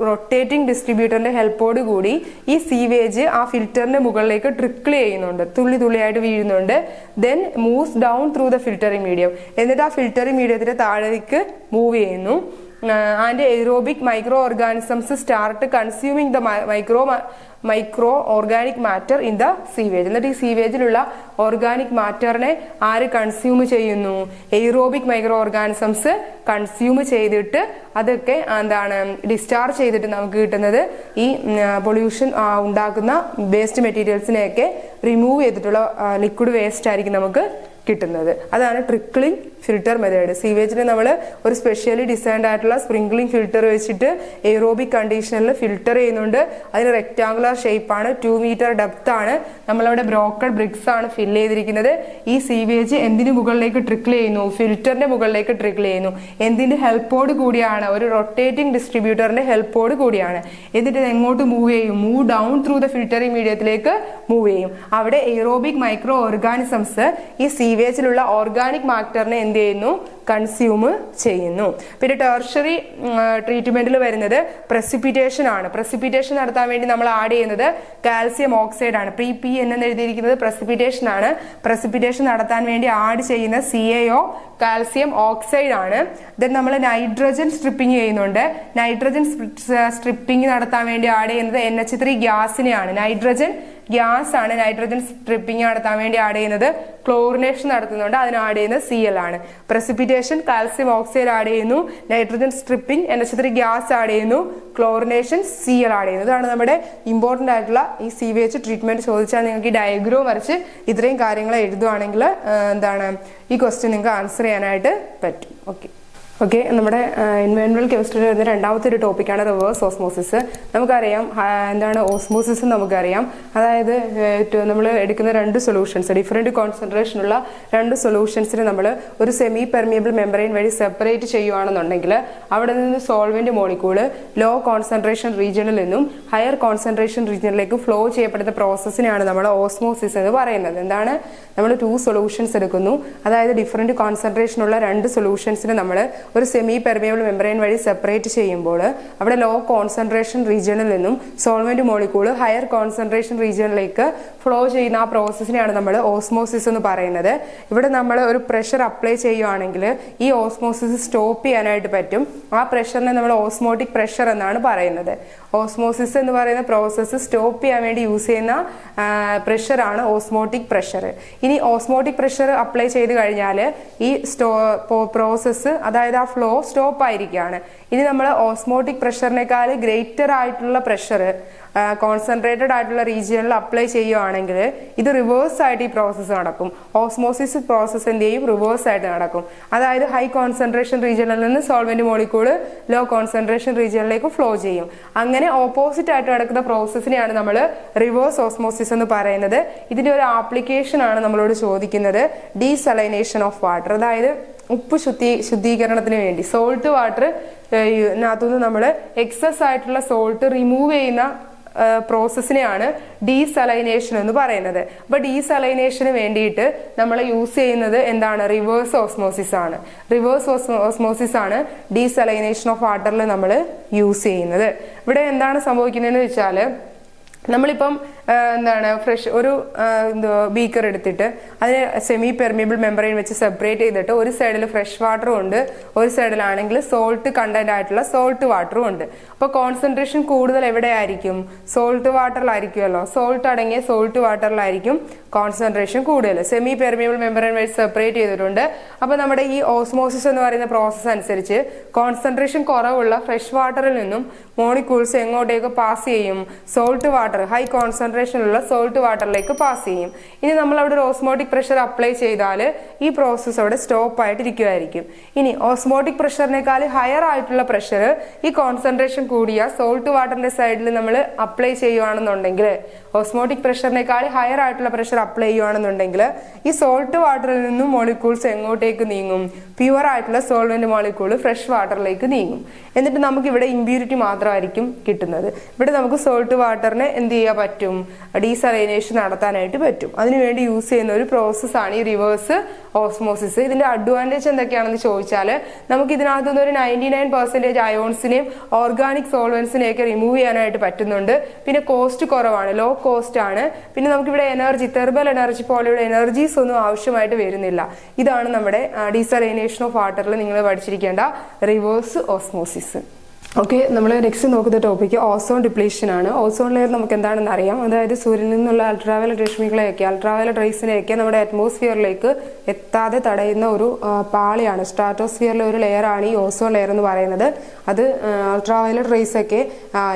റൊട്ടേറ്റിംഗ് ഡിസ്ട്രിബ്യൂട്ടറിന്റെ ഹെൽപ്പോട് കൂടി ഈ സീവേജ് ആ ഫിൽറ്ററിന്റെ മുകളിലേക്ക് ട്രിക്കിൾ ചെയ്യുന്നുണ്ട്, തുള്ളി തുള്ളിയായിട്ട് വീഴുന്നുണ്ട്. Then moves down through the filtering medium. എന്നിട്ട് ആ ഫിൽറ്ററിംഗ് മീഡിയത്തിന്റെ താഴേക്ക് മൂവ് ചെയ്യുന്നു. And aerobic micro organisms start consuming the micro organic matter in the sewage. എന്നിട്ട് ഈ സീവേജിലുള്ള ഓർഗാനിക് മാറ്ററിനെ ആര് കൺസ്യൂം ചെയ്യുന്നു? എയ്റോബിക് മൈക്രോ ഓർഗാനിസംസ് കൺസ്യൂം ചെയ്തിട്ട് അതൊക്കെ ഡിസ്ചാർജ് ചെയ്തിട്ട് നമുക്ക് കിട്ടുന്നത് ഈ പൊല്യൂഷൻ ഉണ്ടാക്കുന്ന വേസ്റ്റ് മെറ്റീരിയൽസിനെയൊക്കെ റിമൂവ് ചെയ്തിട്ടുള്ള ലിക്വിഡ് വേസ്റ്റ് ആയിരിക്കും നമുക്ക് കിട്ടുന്നത്. അതാണ് ട്രിക്കിളിംഗ് ഫിൽറ്റർ മെത്തേഡ്. സീവേജിനെ നമ്മൾ ഒരു സ്പെഷ്യലി ഡിസൈൻഡ് ആയിട്ടുള്ള സ്പ്രിംഗ്ലിംഗ് ഫിൽറ്റർ വെച്ചിട്ട് എയ്റോബിക് കണ്ടീഷനിൽ ഫിൽറ്റർ ചെയ്യുന്നുണ്ട്. അതിന് റെക്ടാങ്കുലർ ഷേപ്പാണ്, 2 മീറ്റർ ഡെപ്ത് ആണ്. നമ്മളവിടെ ബ്രോക്കൺ ബ്രിക്സ് ആണ് ഫില്ല് ചെയ്തിരിക്കുന്നത്. ഈ സീവേജ് എന്തിനു മുകളിലേക്ക് ട്രിക്കിൾ ചെയ്യുന്നു? ഫിൽറ്ററിന്റെ മുകളിലേക്ക് ട്രിക്കിൾ ചെയ്യുന്നു. എന്തിന്റെ ഹെൽപ്പോട് കൂടിയാണ്? ഒരു റൊട്ടേറ്റിംഗ് ഡിസ്ട്രിബ്യൂട്ടറിന്റെ ഹെൽപ്പോട് കൂടിയാണ്. എന്നിട്ട് ഇത് എങ്ങോട്ട് മൂവ് ചെയ്യും? Move down through the filtering മീഡിയത്തിലേക്ക് മൂവ് ചെയ്യും. അവിടെ എയ്റോബിക് മൈക്രോ ഓർഗാനിസംസ് ഈ സീവേജിലുള്ള ഓർഗാനിക് മാറ്ററിനെ എന്ത് ചെയ്യുന്നു? കൺസ്യൂം ചെയ്യുന്നു. പിന്നെ ടെർഷ്യറി ട്രീറ്റ്മെന്റിൽ വരുന്നത് പ്രസിപ്പിറ്റേഷൻ ആണ്. പ്രസിപ്പിറ്റേഷൻ നടത്താൻ വേണ്ടി നമ്മൾ ആഡ് ചെയ്യുന്നത് കാൽസ്യം ഓക്സൈഡ് ആണ്. PPN എന്ന് എഴുതിയിരിക്കുന്നത് പ്രസിപ്പിറ്റേഷൻ ആണ്. പ്രസിപ്പിറ്റേഷൻ നടത്താൻ വേണ്ടി ആഡ് ചെയ്യുന്ന CaO കാൽസ്യം ഓക്സൈഡ് ആണ്. ദെൻ നമ്മൾ നൈട്രജൻ സ്ട്രിപ്പിംഗ് ചെയ്യുന്നുണ്ട്. നൈട്രജൻ സ്ട്രിപ്പിംഗ് നടത്താൻ വേണ്ടി ആഡ് ചെയ്യുന്നത് NH3 ഗ്യാസിനെയാണ്. നൈട്രജൻ ഗ്യാസ് ആണ്. നൈട്രജൻ സ്ട്രിപ്പിംഗ് നടത്താൻ വേണ്ടി ആഡ് ചെയ്യുന്നത്. ക്ലോറിനേഷൻ നടത്തുന്നുണ്ട്, അതിന് ആഡ് ചെയ്യുന്നത് Cl ആണ്. പ്രസിപ്പിറ്റേഷൻ കാൽസ്യം ഓക്സൈഡ് ആഡ് ചെയ്യുന്നു, nitrogen stripping NH3 gas add ചെയ്യുന്നു, ക്ലോറിനേഷൻ Cl ആഡ് ചെയ്യുന്നു. ഇതാണ് നമ്മുടെ ഇമ്പോർട്ടന്റ് ആയിട്ടുള്ള ഈ സീവേജ് ട്രീറ്റ്മെന്റ്. ചോദിച്ചാൽ നിങ്ങൾക്ക് ഈ ഡയഗ്രാം വരച്ച് ഇത്രയും കാര്യങ്ങൾ എഴുതുവാണെങ്കിൽ ഈ ക്വസ്റ്റ്യൻ നിങ്ങൾക്ക് ആൻസർ ചെയ്യാനായിട്ട് പറ്റും. ഓക്കെ, നമ്മുടെ എൻവയോൺമെന്റൽ കെമിസ്ട്രിയിൽ വരുന്ന രണ്ടാമത്തെ ഒരു ടോപ്പിക്കാണ് റിവേഴ്സ് ഓസ്മോസിസ്. നമുക്കറിയാം എന്താണ് ഓസ്മോസിസ് നമുക്കറിയാം. അതായത് നമ്മൾ എടുക്കുന്ന 2 സൊല്യൂഷൻസ്, ഡിഫറെന്റ് കോൺസെൻട്രേഷനുള്ള 2 സൊല്യൂഷൻസിന് നമ്മൾ ഒരു സെമി പെർമിയബിൾ മെമ്പറൈൻ വഴി സെപ്പറേറ്റ് ചെയ്യുകയാണെന്നുണ്ടെങ്കിൽ അവിടെ നിന്ന് സോൾവെന്റ് മോളിക്യൂള് ലോ കോൺസെൻട്രേഷൻ റീജിയനിൽ നിന്നും ഹയർ കോൺസെൻട്രേഷൻ റീജിയനിലേക്ക് ഫ്ലോ ചെയ്യപ്പെടുന്ന പ്രോസസ്സിനെയാണ് നമ്മൾ ഓസ്മോസിസ് എന്ന് പറയുന്നത്. എന്താണ്? നമ്മൾ 2 സൊല്യൂഷൻസ് എടുക്കുന്നു. അതായത് ഡിഫറെന്റ് കോൺസെൻട്രേഷനുള്ള 2 സൊല്യൂഷൻസിന് നമ്മൾ ഒരു സെമി പെർമിയബിൾ മെമ്പറൈൻ വഴി സെപ്പറേറ്റ് ചെയ്യുമ്പോൾ അവിടെ ലോ കോൺസെൻട്രേഷൻ റീജിയണിൽ നിന്നും സോൾവെന്റ് മോളിക്യൂൾ ഹയർ കോൺസെൻട്രേഷൻ റീജിയണിലേക്ക് ഫ്ലോ ചെയ്യുന്ന ആ പ്രോസസ്സിനെയാണ് നമ്മൾ ഓസ്മോസിസ് എന്ന് പറയുന്നത്. ഇവിടെ നമ്മൾ ഒരു പ്രഷർ അപ്ലൈ ചെയ്യുകയാണെങ്കിൽ ഈ ഓസ്മോസിസ് സ്റ്റോപ്പ് ചെയ്യാനായിട്ട് പറ്റും. ആ പ്രഷറിനെ നമ്മൾ ഓസ്മോട്ടിക് പ്രഷർ എന്നാണ് പറയുന്നത്. ഓസ്മോസിസ് എന്ന് പറയുന്ന പ്രോസസ്സ് സ്റ്റോപ്പ് ചെയ്യാൻ വേണ്ടി യൂസ് ചെയ്യുന്ന പ്രഷറാണ് ഓസ്മോട്ടിക് പ്രഷർ. ഇനി ഓസ്മോട്ടിക് പ്രഷർ അപ്ലൈ ചെയ്ത് കഴിഞ്ഞാൽ ഈ പ്രോസസ്സ്, അതായത് ആ ഫ്ലോ സ്റ്റോപ്പ് ആയിരിക്കുകയാണ്. ഇനി നമ്മൾ ഓസ്മോട്ടിക് പ്രഷറിനേക്കാൾ ഗ്രേറ്റർ ആയിട്ടുള്ള പ്രഷർ കോൺസെൻട്രേറ്റഡ് ആയിട്ടുള്ള റീജിയണിൽ അപ്ലൈ ചെയ്യുകയാണെങ്കിൽ ഇത് റിവേഴ്സ് ആയിട്ട് ഈ പ്രോസസ്സ് നടക്കും. ഓസ്മോസിസ് പ്രോസസ്സ് എന്ത് ചെയ്യും? റിവേഴ്സ് ആയിട്ട് നടക്കും. അതായത് ഹൈ കോൺസെൻട്രേഷൻ റീജിയണിൽ നിന്ന് സോൾവെന്റ് മോളിക്യൂൾ ലോ കോൺസെൻട്രേഷൻ റീജിയണിലേക്ക് ഫ്ലോ ചെയ്യും. അങ്ങനെ ഓപ്പോസിറ്റ് ആയിട്ട് നടക്കുന്ന പ്രോസസ്സിനെയാണ് നമ്മൾ റിവേഴ്സ് ഓസ്മോസിസ് എന്ന് പറയുന്നത്. ഇതിന്റെ ഒരു ആപ്ലിക്കേഷൻ ആണ് നമ്മളോട് ചോദിക്കുന്നത്, ഡീസലൈനേഷൻ ഓഫ് വാട്ടർ. അതായത് ഉപ്പ് ശുദ്ധീകരണത്തിന് വേണ്ടി സോൾട്ട് വാട്ടർ അതിനകത്തുനിന്ന് നമ്മൾ എക്സസ് ആയിട്ടുള്ള സോൾട്ട് റിമൂവ് ചെയ്യുന്ന പ്രോസസ്സിനെയാണ് ഡീസലൈനേഷൻ എന്ന് പറയുന്നത്. അപ്പൊ ഡീസലൈനേഷന് വേണ്ടിയിട്ട് നമ്മൾ യൂസ് ചെയ്യുന്നത് എന്താണ്? റിവേഴ്സ് ഓസ്മോസിസ് ആണ്. റിവേഴ്സ് ഓസ്മോസിസ് ആണ് ഡീസലൈനേഷൻ ഓഫ് വാട്ടറിൽ നമ്മൾ യൂസ് ചെയ്യുന്നത്. ഇവിടെ എന്താണ് സംഭവിക്കുന്നതെന്ന് വെച്ചാൽ, നമ്മളിപ്പം ഫ്രഷ് ഒരു ബീക്കർ എടുത്തിട്ട് അതിന് സെമി പെർമിയബിൾ മെമ്പറൈൻ വെച്ച് സെപ്പറേറ്റ് ചെയ്തിട്ട് ഒരു സൈഡിൽ ഫ്രഷ് വാട്ടറും ഉണ്ട്, ഒരു സൈഡിലാണെങ്കിൽ സോൾട്ട് കണ്ടന്റ് ആയിട്ടുള്ള സോൾട്ട് വാട്ടറും ഉണ്ട്. അപ്പൊ കോൺസെൻട്രേഷൻ കൂടുതൽ എവിടെയായിരിക്കും? സോൾട്ട് വാട്ടറിലായിരിക്കുമല്ലോ. സോൾട്ട് അടങ്ങിയ സോൾട്ട് വാട്ടറിലായിരിക്കും കോൺസെൻട്രേഷൻ കൂടുതൽ. സെമി പെർമിയബിൾ മെമ്പറൈൻ വെച്ച് സെപ്പറേറ്റ് ചെയ്തിട്ടുണ്ട്. അപ്പൊ നമ്മുടെ ഈ ഓസ്മോസിസ് എന്ന് പറയുന്ന പ്രോസസ് അനുസരിച്ച് കോൺസെൻട്രേഷൻ കുറവുള്ള ഫ്രഷ് വാട്ടറിൽ നിന്നും മോളിക്യൂൾസ് എങ്ങോട്ടേക്ക് പാസ് ചെയ്യും? സോൾട്ട് വാട്ടർ, ഹൈ കോൺസെൻട്രേഷനുള്ള സോൾട്ട് വാട്ടറിലേക്ക് പാസ് ചെയ്യും. ഇനി നമ്മൾ അവിടെ ഒരു ഓസ്മോട്ടിക് പ്രഷർ അപ്ലൈ ചെയ്താൽ ഈ പ്രോസസ്സ് അവിടെ സ്റ്റോപ്പ് ആയിട്ടിരിക്കുമായിരിക്കും. ഇനി ഓസ്മോട്ടിക് പ്രഷറിനേക്കാൾ ഹയർ ആയിട്ടുള്ള പ്രഷർ ഈ കോൺസെൻട്രേഷൻ കൂടിയ സോൾട്ട് വാട്ടറിന്റെ സൈഡിൽ നമ്മൾ അപ്ലൈ ചെയ്യുകയാണെന്നുണ്ടെങ്കിൽ, ഓസ്മോട്ടിക് പ്രഷറിനേക്കാൾ ഹയർ ആയിട്ടുള്ള പ്രഷർ അപ്ലൈ ചെയ്യുകയാണെന്നുണ്ടെങ്കിൽ ഈ സോൾട്ട് വാട്ടറിൽ നിന്നും മോളിക്യൂൾസ് എങ്ങോട്ടേക്ക് നീങ്ങും? പ്യുവർ ആയിട്ടുള്ള സോൾവെന്റ് മോളിക്യൂൾ ഫ്രഷ് വാട്ടറിലേക്ക് നീങ്ങും. എന്നിട്ട് നമുക്ക് ഇവിടെ ഇമ്പ്യൂരിറ്റി മാത്രമായിരിക്കും കിട്ടുന്നത്. ഇവിടെ നമുക്ക് സോൾട്ട് വാട്ടറിനെ എന്ത് ചെയ്യാൻ പറ്റും? ഡീസലൈനേഷൻ നടത്താനായിട്ട് പറ്റും. അതിനുവേണ്ടി യൂസ് ചെയ്യുന്ന ഒരു പ്രോസസ്സാണ് ഈ റിവേഴ്സ് ഓസ്മോസിസ്. ഇതിന്റെ അഡ്വാൻറ്റേജ് എന്തൊക്കെയാണെന്ന് ചോദിച്ചാൽ, നമുക്ക് ഇതിനകത്തുനിന്ന് ഒരു 99% അയോൺസിനെയും ഓർഗാനിക് സോൾവെന്റ്സിനെയൊക്കെ റിമൂവ് ചെയ്യാനായിട്ട് പറ്റുന്നുണ്ട്. പിന്നെ കോസ്റ്റ് കുറവാണ്, ലോ കോസ്റ്റ് ആണ്. പിന്നെ നമുക്കിവിടെ എനർജി, തെർമൽ എനർജി പോലെയുള്ള എനർജീസ് ഒന്നും ആവശ്യമായിട്ട് വരുന്നില്ല. ഇതാണ് നമ്മുടെ ഡീസലൈനേഷൻ ഓഫ് വാട്ടറിൽ നിങ്ങൾ പഠിച്ചിരിക്കേണ്ട റിവേഴ്സ് ഓസ്മോസിസ്. ഓക്കെ, നമ്മൾ നെക്സ്റ്റ് നോക്കുന്ന ടോപ്പിക്ക് ഓസോൺ ഡിപ്ലീഷൻ ആണ്. ഓസോൺ ലെയർ നമുക്ക് എന്താണെന്ന് അറിയാം. അതായത് സൂര്യനിൽ നിന്നുള്ള അൾട്രാവയലറ്റ് രശ്മികളെയൊക്കെ, അൾട്രാവയലറ്റ് റേസിനെയൊക്കെ നമ്മുടെ അറ്റ്മോസ്ഫിയറിലേക്ക് എത്താതെ തടയുന്ന ഒരു പാളിയാണ്. സ്ട്രാറ്റോസ്ഫിയറിലെ ഒരു ലെയറാണ് ഈ ഓസോൺ ലെയർ എന്ന് പറയുന്നത്. അത് അൾട്രാവയലറ്റ് റേസ് ഒക്കെ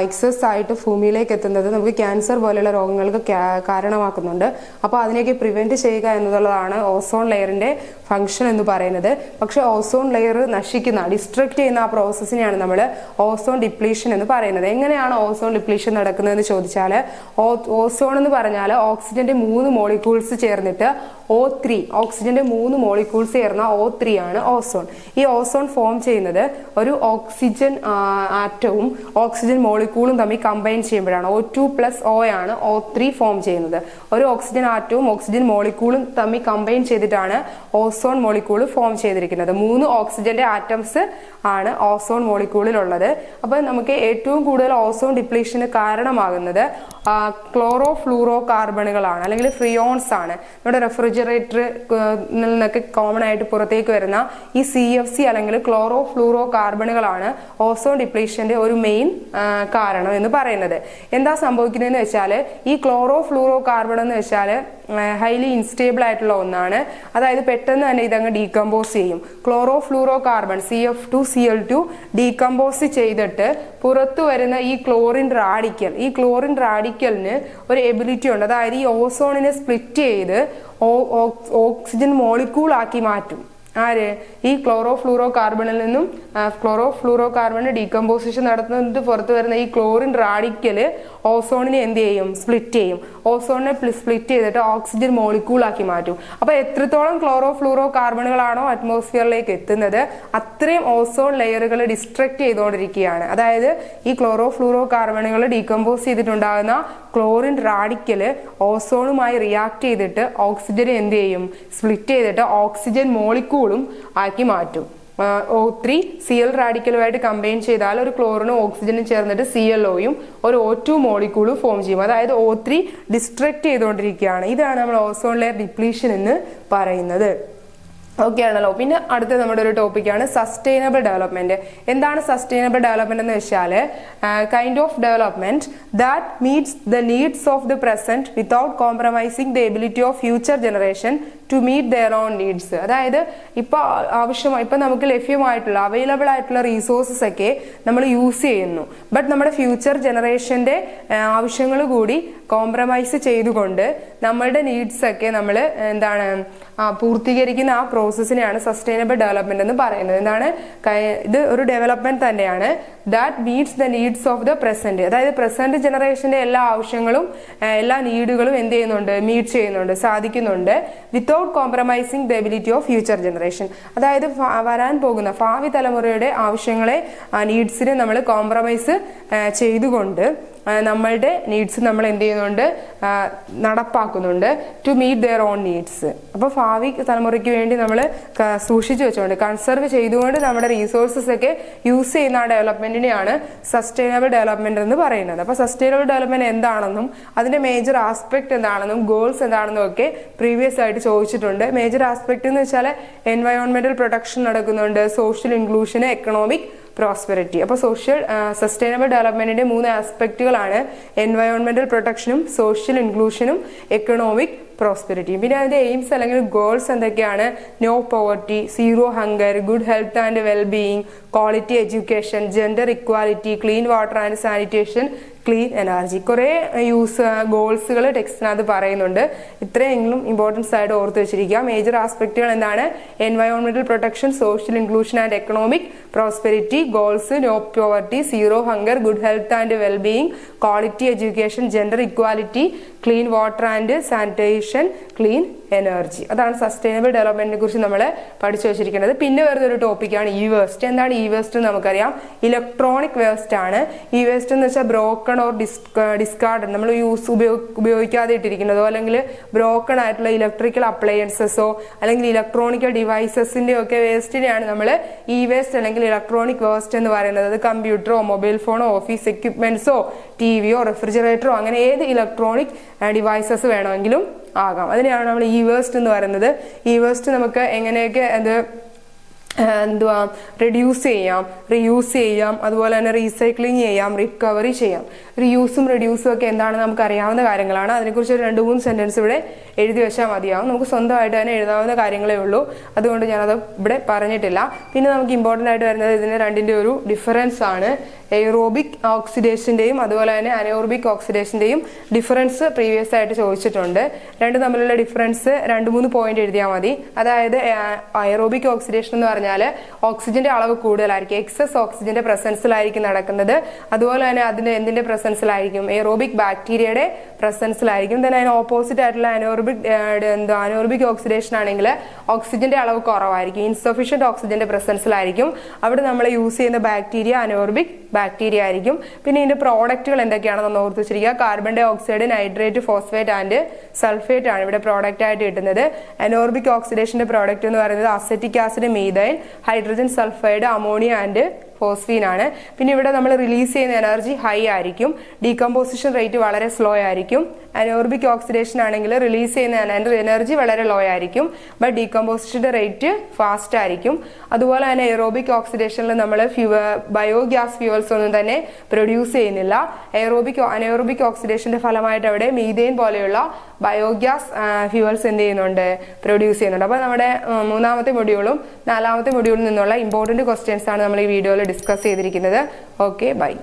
എക്സസ് ആയിട്ട് ഭൂമിയിലേക്ക് എത്തുന്നത് നമുക്ക് ക്യാൻസർ പോലെയുള്ള രോഗങ്ങൾക്ക് കാരണമാക്കുന്നുണ്ട്. അപ്പോൾ അതിനെയൊക്കെ പ്രിവെന്റ് ചെയ്യുക എന്നുള്ളതാണ് ഓസോൺ ലെയറിന്റെ ഫംഗ്ഷൻ എന്ന് പറയുന്നത്. പക്ഷെ ഓസോൺ ലെയർ ഡിസ്ട്രക്ട് ചെയ്യുന്ന ആ പ്രോസസ്സിനെയാണ് നമ്മൾ ഓസോൺ ഡിപ്ലീഷൻ എന്ന് പറയുന്നത്. എങ്ങനെയാണ് ഓസോൺ ഡിപ്ലീഷൻ നടക്കുന്നതെന്ന് ചോദിച്ചാൽ, ഓസോൺ എന്ന് പറഞ്ഞാൽ ഓക്സിജന്റെ 3 മോളിക്യൂൾസ് ചേർന്നിട്ട് O3, ഓക്സിജന്റെ 3 മോളിക്യൂൾസ് ചേർന്ന O3 ആണ് ഓസോൺ. ഈ ഓസോൺ ഫോം ചെയ്യുന്നത് ഒരു ഓക്സിജൻ ആറ്റവും ഓക്സിജൻ മോളിക്യൂളും തമ്മിൽ കമ്പൈൻ ചെയ്യുമ്പോഴാണ്. O2+O ആണ് O3 ഫോം ചെയ്യുന്നത്. ഒരു ഓക്സിജൻ ആറ്റവും ഓക്സിജൻ മോളിക്യൂളും തമ്മിൽ കമ്പൈൻ ചെയ്തിട്ടാണ് ഓസോൺ മോളിക്യൂൾ ഫോം ചെയ്തിരിക്കുന്നത്. 3 ഓക്സിജന്റെ ആറ്റംസ് ആണ് ഓസോൺ മോളിക്യൂളിലുള്ളത്. അപ്പോൾ നമുക്ക് ഏറ്റവും കൂടുതൽ ഓസോൺ ഡിപ്ലീഷന് കാരണമാകുന്നത് ക്ലോറോ ഫ്ലൂറോ കാർബണുകളാണ്, അല്ലെങ്കിൽ ഫ്രിയോൺസ് ആണ്. നമ്മുടെ റെഫ്രിജറേറ്ററിൽ നിന്നൊക്കെ കോമൺ ആയിട്ട് പുറത്തേക്ക് വരുന്ന ഈ CFC അല്ലെങ്കിൽ ക്ലോറോ ഫ്ലൂറോ കാർബണുകളാണ് ഓസോൺ ഡിപ്ലീഷന്റെ ഒരു മെയിൻ കാരണം എന്ന് പറയുന്നത്. എന്താ സംഭവിക്കുന്നതെന്ന് വെച്ചാൽ, ഈ ക്ലോറോ ഫ്ലൂറോ കാർബൺ എന്ന് വെച്ചാൽ ഹൈലി ഇൻസ്റ്റേബിൾ ആയിട്ടുള്ള ഒന്നാണ്. അതായത് പെട്ടെന്ന് തന്നെ ഇതങ്ങ് ഡീകമ്പോസ് ചെയ്യും. Chloro fluoro carbon CF2Cl2 decompose ചെയ്തിട്ട് പുറത്തു വരുന്ന ഈ ക്ലോറിൻ റാഡിക്കലിന് ഒരു എബിലിറ്റി ഉണ്ട്. അതായത് ഈ ഓസോണിനെ സ്പ്ലിറ്റ് ചെയ്ത് ഓക്സിജൻ മോളിക്യൂൾ ആക്കി മാറ്റും. ആര്? ഈ ക്ലോറോ ഫ്ലൂറോ കാർബണിൽ നിന്നും ക്ലോറോ ഫ്ലൂറോ കാർബണിന് ഡീകമ്പോസിഷൻ നടത്തുന്നത് പുറത്തു വരുന്ന ഈ ക്ലോറിൻ റാഡിക്കല് ഓസോണിനെ എന്ത് ചെയ്യും? സ്പ്ലിറ്റ് ചെയ്യും. ഓസോണിനെ സ്പ്ലിറ്റ് ചെയ്തിട്ട് ഓക്സിജൻ മോളിക്യൂൾ ആക്കി മാറ്റും. അപ്പൊ എത്രത്തോളം ക്ലോറോ ഫ്ലൂറോ കാർബണുകളാണോ അറ്റ്മോസ്ഫിയറിലേക്ക് എത്തുന്നത്, അത്രയും ഓസോൺ ലെയറുകൾ ഡിസ്ട്രക്ട് ചെയ്തുകൊണ്ടിരിക്കുകയാണ്. അതായത് ഈ ക്ലോറോ ഫ്ലൂറോ കാർബണുകൾ ഡീകമ്പോസ് ചെയ്തിട്ടുണ്ടാകുന്ന ക്ലോറിൻ റാഡിക്കല് ഓസോണുമായി റിയാക്ട് ചെയ്തിട്ട് ഓക്സിജനെ എന്ത് ചെയ്യും? സ്പ്ലിറ്റ് ചെയ്തിട്ട് ഓക്സിജൻ മോളിക്യൂളും ആക്കി മാറ്റും. O3 Cl റാഡിക്കലുമായിട്ട് കമ്പൈൻ ചെയ്താൽ ഒരു ക്ലോറിനും ഓക്സിജനും ചേർന്നിട്ട് ClOയും ഒരു O2 മോളിക്യൂളും ഫോം ചെയ്യും. അതായത് O3 ഡിസ്ട്രക്ട് ചെയ്തുകൊണ്ടിരിക്കുകയാണ്. ഇതാണ് നമ്മൾ ഓസോൺ ലെയർ ഡിപ്ലീഷൻ എന്ന് പറയുന്നത്. ഓക്കെ ആണല്ലോ. പിന്നെ അടുത്ത നമ്മുടെ ഒരു ടോപ്പിക്കാണ് സസ്റ്റൈനബിൾ ഡെവലപ്മെന്റ്. എന്താണ് സസ്റ്റൈനബിൾ ഡെവലപ്മെന്റ് എന്ന് വെച്ചാൽ kind of development that meets the needs of the present without compromising the ability of future generation to meet their own needs. അതായത് ഇപ്പൊ നമുക്ക് ലഭ്യമായിട്ടുള്ള അവൈലബിൾ ആയിട്ടുള്ള റീസോഴ്സസ് ഒക്കെ നമ്മൾ യൂസ് ചെയ്യുന്നു. ബട്ട് നമ്മുടെ ഫ്യൂച്ചർ ജനറേഷന്റെ ആവശ്യങ്ങൾ കൂടി കോംപ്രമൈസ് ചെയ്തുകൊണ്ട് നമ്മളുടെ നീഡ്സ് ഒക്കെ നമ്മൾ പൂർത്തീകരിക്കുന്ന ആ പ്രോസസ്സിനെയാണ് സസ്റ്റൈനബിൾ ഡെവലപ്മെന്റ് എന്ന് പറയുന്നത്. എന്താണ് ഇത്? ഒരു ഡെവലപ്മെന്റ് തന്നെയാണ് that meets the needs of the present. അതായത് പ്രസന്റ് ജനറേഷന്റെ എല്ലാ ആവശ്യങ്ങളും എല്ലാ നീഡുകളും എന്ത് ചെയ്യുന്നുണ്ട്? മീറ്റ് ചെയ്യുന്നുണ്ട്, സാധിക്കുന്നുണ്ട് without compromising the ability of future generation. അതായത് വരാൻ പോകുന്ന ഭാവി തലമുറയുടെ ആവശ്യങ്ങളെ നീഡ്സിനെ നമ്മൾ കോംപ്രമൈസ് ചെയ്തുകൊണ്ട് നമ്മളുടെ നീഡ്സ് നമ്മൾ എന്ത് ചെയ്യുന്നുണ്ട്? നടപ്പാക്കുന്നുണ്ട് to meet their own needs. അപ്പോൾ ഭാവി തലമുറയ്ക്ക് വേണ്ടി നമ്മൾ സൂക്ഷിച്ചു വെച്ചുകൊണ്ട് കൺസർവ് ചെയ്തുകൊണ്ട് നമ്മുടെ റീസോഴ്സസ് ഒക്കെ യൂസ് ചെയ്യുന്ന ആ ഡെവലപ്മെന്റിനെയാണ് സസ്റ്റൈനബിൾ ഡെവലപ്മെന്റ് എന്ന് പറയുന്നത്. അപ്പോൾ സസ്റ്റൈനബിൾ ഡെവലപ്മെന്റ് എന്താണെന്നും അതിന്റെ മേജർ ആസ്പെക്ട് എന്താണെന്നും ഗോൾസ് എന്താണെന്നും ഒക്കെ പ്രീവിയസ് ആയിട്ട് ചോദിച്ചിട്ടുണ്ട്. മേജർ ആസ്പെക്ട് എന്ന് വെച്ചാൽ എൻവയോൺമെന്റൽ പ്രൊട്ടക്ഷൻ നടക്കുന്നുണ്ട്, സോഷ്യൽ ഇൻക്ലൂഷൻ, എക്കണോമിക് പ്രോസ്പെരിറ്റി. അപ്പോൾ സസ്റ്റൈനബിൾ ഡെവലപ്മെന്റിന്റെ 3 ആസ്പെക്റ്റുകളാണ് എൻവയോൺമെന്റൽ പ്രൊട്ടക്ഷനും സോഷ്യൽ ഇൻക്ലൂഷനും എക്കണോമിക് പ്രോസ്പെരിറ്റിയും. പിന്നെ അതിന്റെ എയിംസ് അല്ലെങ്കിൽ ഗോൾസ് എന്തൊക്കെയാണ്? No poverty, zero hunger, good health and wellbeing, quality education, gender equality, clean water and sanitation, clean energy. കുറെ ഗോൾസുകൾ ടെക്സ്റ്റിനകത്ത് പറയുന്നുണ്ട്. ഇത്രയെങ്കിലും ഇമ്പോർട്ടൻസ് ആയിട്ട് ഓർത്ത് വെച്ചിരിക്കുക. മേജർ ആസ്പെക്റ്റുകൾ എന്താണ്? എൻവയോൺമെന്റൽ protection, social inclusion and economic prosperity, goals no poverty, zero hunger, good health and wellbeing, quality education, gender equality, clean water and sanitation, clean energy. അതാണ് സസ്റ്റൈനബിൾ ഡെവലപ്മെന്റിനെ കുറിച്ച് നമ്മൾ പഠിച്ചു വെച്ചിരിക്കുന്നത്. പിന്നെ വരുന്ന ഒരു ടോപ്പിക്കാണ് ഇ വേസ്റ്റ്. എന്താണ് ഇ വേസ്റ്റ് എന്ന് നമുക്കറിയാം. ഇലക്ട്രോണിക് വേസ്റ്റ് ആണ്. ഇ വേസ്റ്റ് എന്ന് വെച്ചാൽ ബ്രോക്കൺ ഓർ ഡിസ്കാർഡ്, നമ്മൾ ഉപയോഗിക്കാതെ ഇട്ടിരിക്കുന്നതോ അല്ലെങ്കിൽ ബ്രോക്കൺ ആയിട്ടുള്ള ഇലക്ട്രിക്കൽ അപ്ലയൻസസോ അല്ലെങ്കിൽ ഇലക്ട്രോണിക്കൽ ഡിവൈസസിന്റെ ഒക്കെ വേസ്റ്റിനെയാണ് നമ്മൾ ഇ വേസ്റ്റ് അല്ലെങ്കിൽ ഇലക്ട്രോണിക് വേസ്റ്റ് എന്ന് പറയുന്നത്. അത് കമ്പ്യൂട്ടറോ മൊബൈൽ ഫോണോ ഓഫീസ് എക്യുപ്മെന്റ്സോ ടിവിയോ റെഫ്രിജറേറ്ററോ അങ്ങനെ ഏത് ഇലക്ട്രോണിക് ഡിവൈസസ് വേണമെങ്കിലും ആകാം. അതിനെയാണ് നമ്മൾ ഇ വേസ്റ്റ് എന്ന് പറയുന്നത്. ഇ വേസ്റ്റ് നമുക്ക് എങ്ങനെയൊക്കെ റെഡ്യൂസ് ചെയ്യാം, റീയൂസ് ചെയ്യാം, അതുപോലെ തന്നെ റീസൈക്ലിംഗ് ചെയ്യാം, റിക്കവറി ചെയ്യാം. റീയൂസും റെഡ്യൂസും ഒക്കെ എന്താണെന്ന് നമുക്ക് അറിയാവുന്ന കാര്യങ്ങളാണ്. അതിനെക്കുറിച്ച് 2-3 സെന്റൻസ് ഇവിടെ എഴുതി വെച്ചാൽ മതിയാവും. നമുക്ക് സ്വന്തമായിട്ട് തന്നെ എഴുതാവുന്ന കാര്യങ്ങളേ ഉള്ളൂ. അതുകൊണ്ട് ഞാനത് ഇവിടെ പറഞ്ഞിട്ടില്ല. പിന്നെ നമുക്ക് ഇമ്പോർട്ടൻ്റ് ആയിട്ട് വരുന്നത് ഇതിന് രണ്ടിൻ്റെ ഒരു ഡിഫറൻസ് ആണ്. എയറോബിക് ഓക്സിഡേഷൻ്റെയും അതുപോലെ തന്നെ അനോറോബിക് ഓക്സിഡേഷൻ്റെയും ഡിഫറൻസ് പ്രീവിയസ് ആയിട്ട് ചോദിച്ചിട്ടുണ്ട്. രണ്ടും തമ്മിലുള്ള ഡിഫറൻസ് 2-3 പോയിന്റ് എഴുതിയാൽ മതി. അതായത് എയറോബിക് ഓക്സിഡേഷൻ എന്ന് പറഞ്ഞാൽ ഓക്സിജന്റെ അളവ് കൂടുതലായിരിക്കും, എക്സസ് ഓക്സിജന്റെ പ്രസൻസിലായിരിക്കും നടക്കുന്നത്. അതുപോലെ തന്നെ അതിന്റെ എന്തിന്റെ പ്രസൻസിലായിരിക്കും? എയറോബിക് ബാക്ടീരിയയുടെ പ്രസൻസിലായിരിക്കും. തന്നെ അതിന് ഓപ്പോസിറ്റ് ആയിട്ടുള്ള അനോറോബിക് ഓക്സിഡേഷൻ ആണെങ്കിൽ ഓക്സിജന്റെ അളവ് കുറവായിരിക്കും, ഇൻസഫിഷ്യന്റ് ഓക്സിജന്റെ പ്രസൻസിലായിരിക്കും. അവിടെ നമ്മൾ യൂസ് ചെയ്യുന്ന ബാക്ടീരിയ അനോറോബിക് ബാക്ടീരിയ ആയിരിക്കും. പിന്നെ ഇതിന്റെ പ്രോഡക്റ്റുകൾ എന്തൊക്കെയാണെന്ന് ഓർത്ത് വെച്ചിരിക്കുക. Carbon dioxide, nitrate, phosphate and sulphate ആണ് ഇവിടെ പ്രോഡക്റ്റ് ആയിട്ട് കിട്ടുന്നത്. അനോറോബിക് ഓക്സിഡേഷന്റെ പ്രോഡക്റ്റ് എന്ന് പറയുന്നത് acetic acid, methane, hydrogen sulphide, ammonia and phosphine ആണ്. പിന്നെ ഇവിടെ നമ്മൾ റിലീസ് ചെയ്യുന്ന എനർജി ഹൈ ആയിരിക്കും, ഡീകമ്പോസിഷൻ റേറ്റ് വളരെ സ്ലോ ആയിരിക്കും. അനോറോബിക് ഓക്സിഡേഷൻ ആണെങ്കിൽ റിലീസ് ചെയ്യുന്ന എനർജി വളരെ ലോ ആയിരിക്കും, ബട്ട് ഡീകമ്പോസിഷന്റെ റേറ്റ് ഫാസ്റ്റ് ആയിരിക്കും. അതുപോലെ തന്നെ എയറോബിക് ഓക്സിഡേഷനിൽ നമ്മൾ ബയോഗ്യാസ് ഫ്യൂവൽസ് ഒന്നും തന്നെ പ്രൊഡ്യൂസ് ചെയ്യുന്നില്ല. അനോറോബിക് ഓക്സിഡേഷന്റെ ഫലമായിട്ട് അവിടെ മീഥെയിൻ പോലെയുള്ള ബയോഗ്യാസ് ഫ്യൂവൽസ് എന്ത് ചെയ്യുന്നുണ്ട്? പ്രൊഡ്യൂസ് ചെയ്യുന്നുണ്ട്. അപ്പോൾ നമ്മുടെ 3ാമത്തെ മൊഡ്യൂളും 4ാമത്തെ മൊഡ്യൂളിൽ നിന്നുള്ള ഇമ്പോർട്ടന്റ് ക്വസ്റ്റ്യൻസ് ആണ് നമ്മൾ ഈ വീഡിയോയിൽ ഡിസ്കസ് ചെയ്തിരിക്കുന്നത്. Okay, by.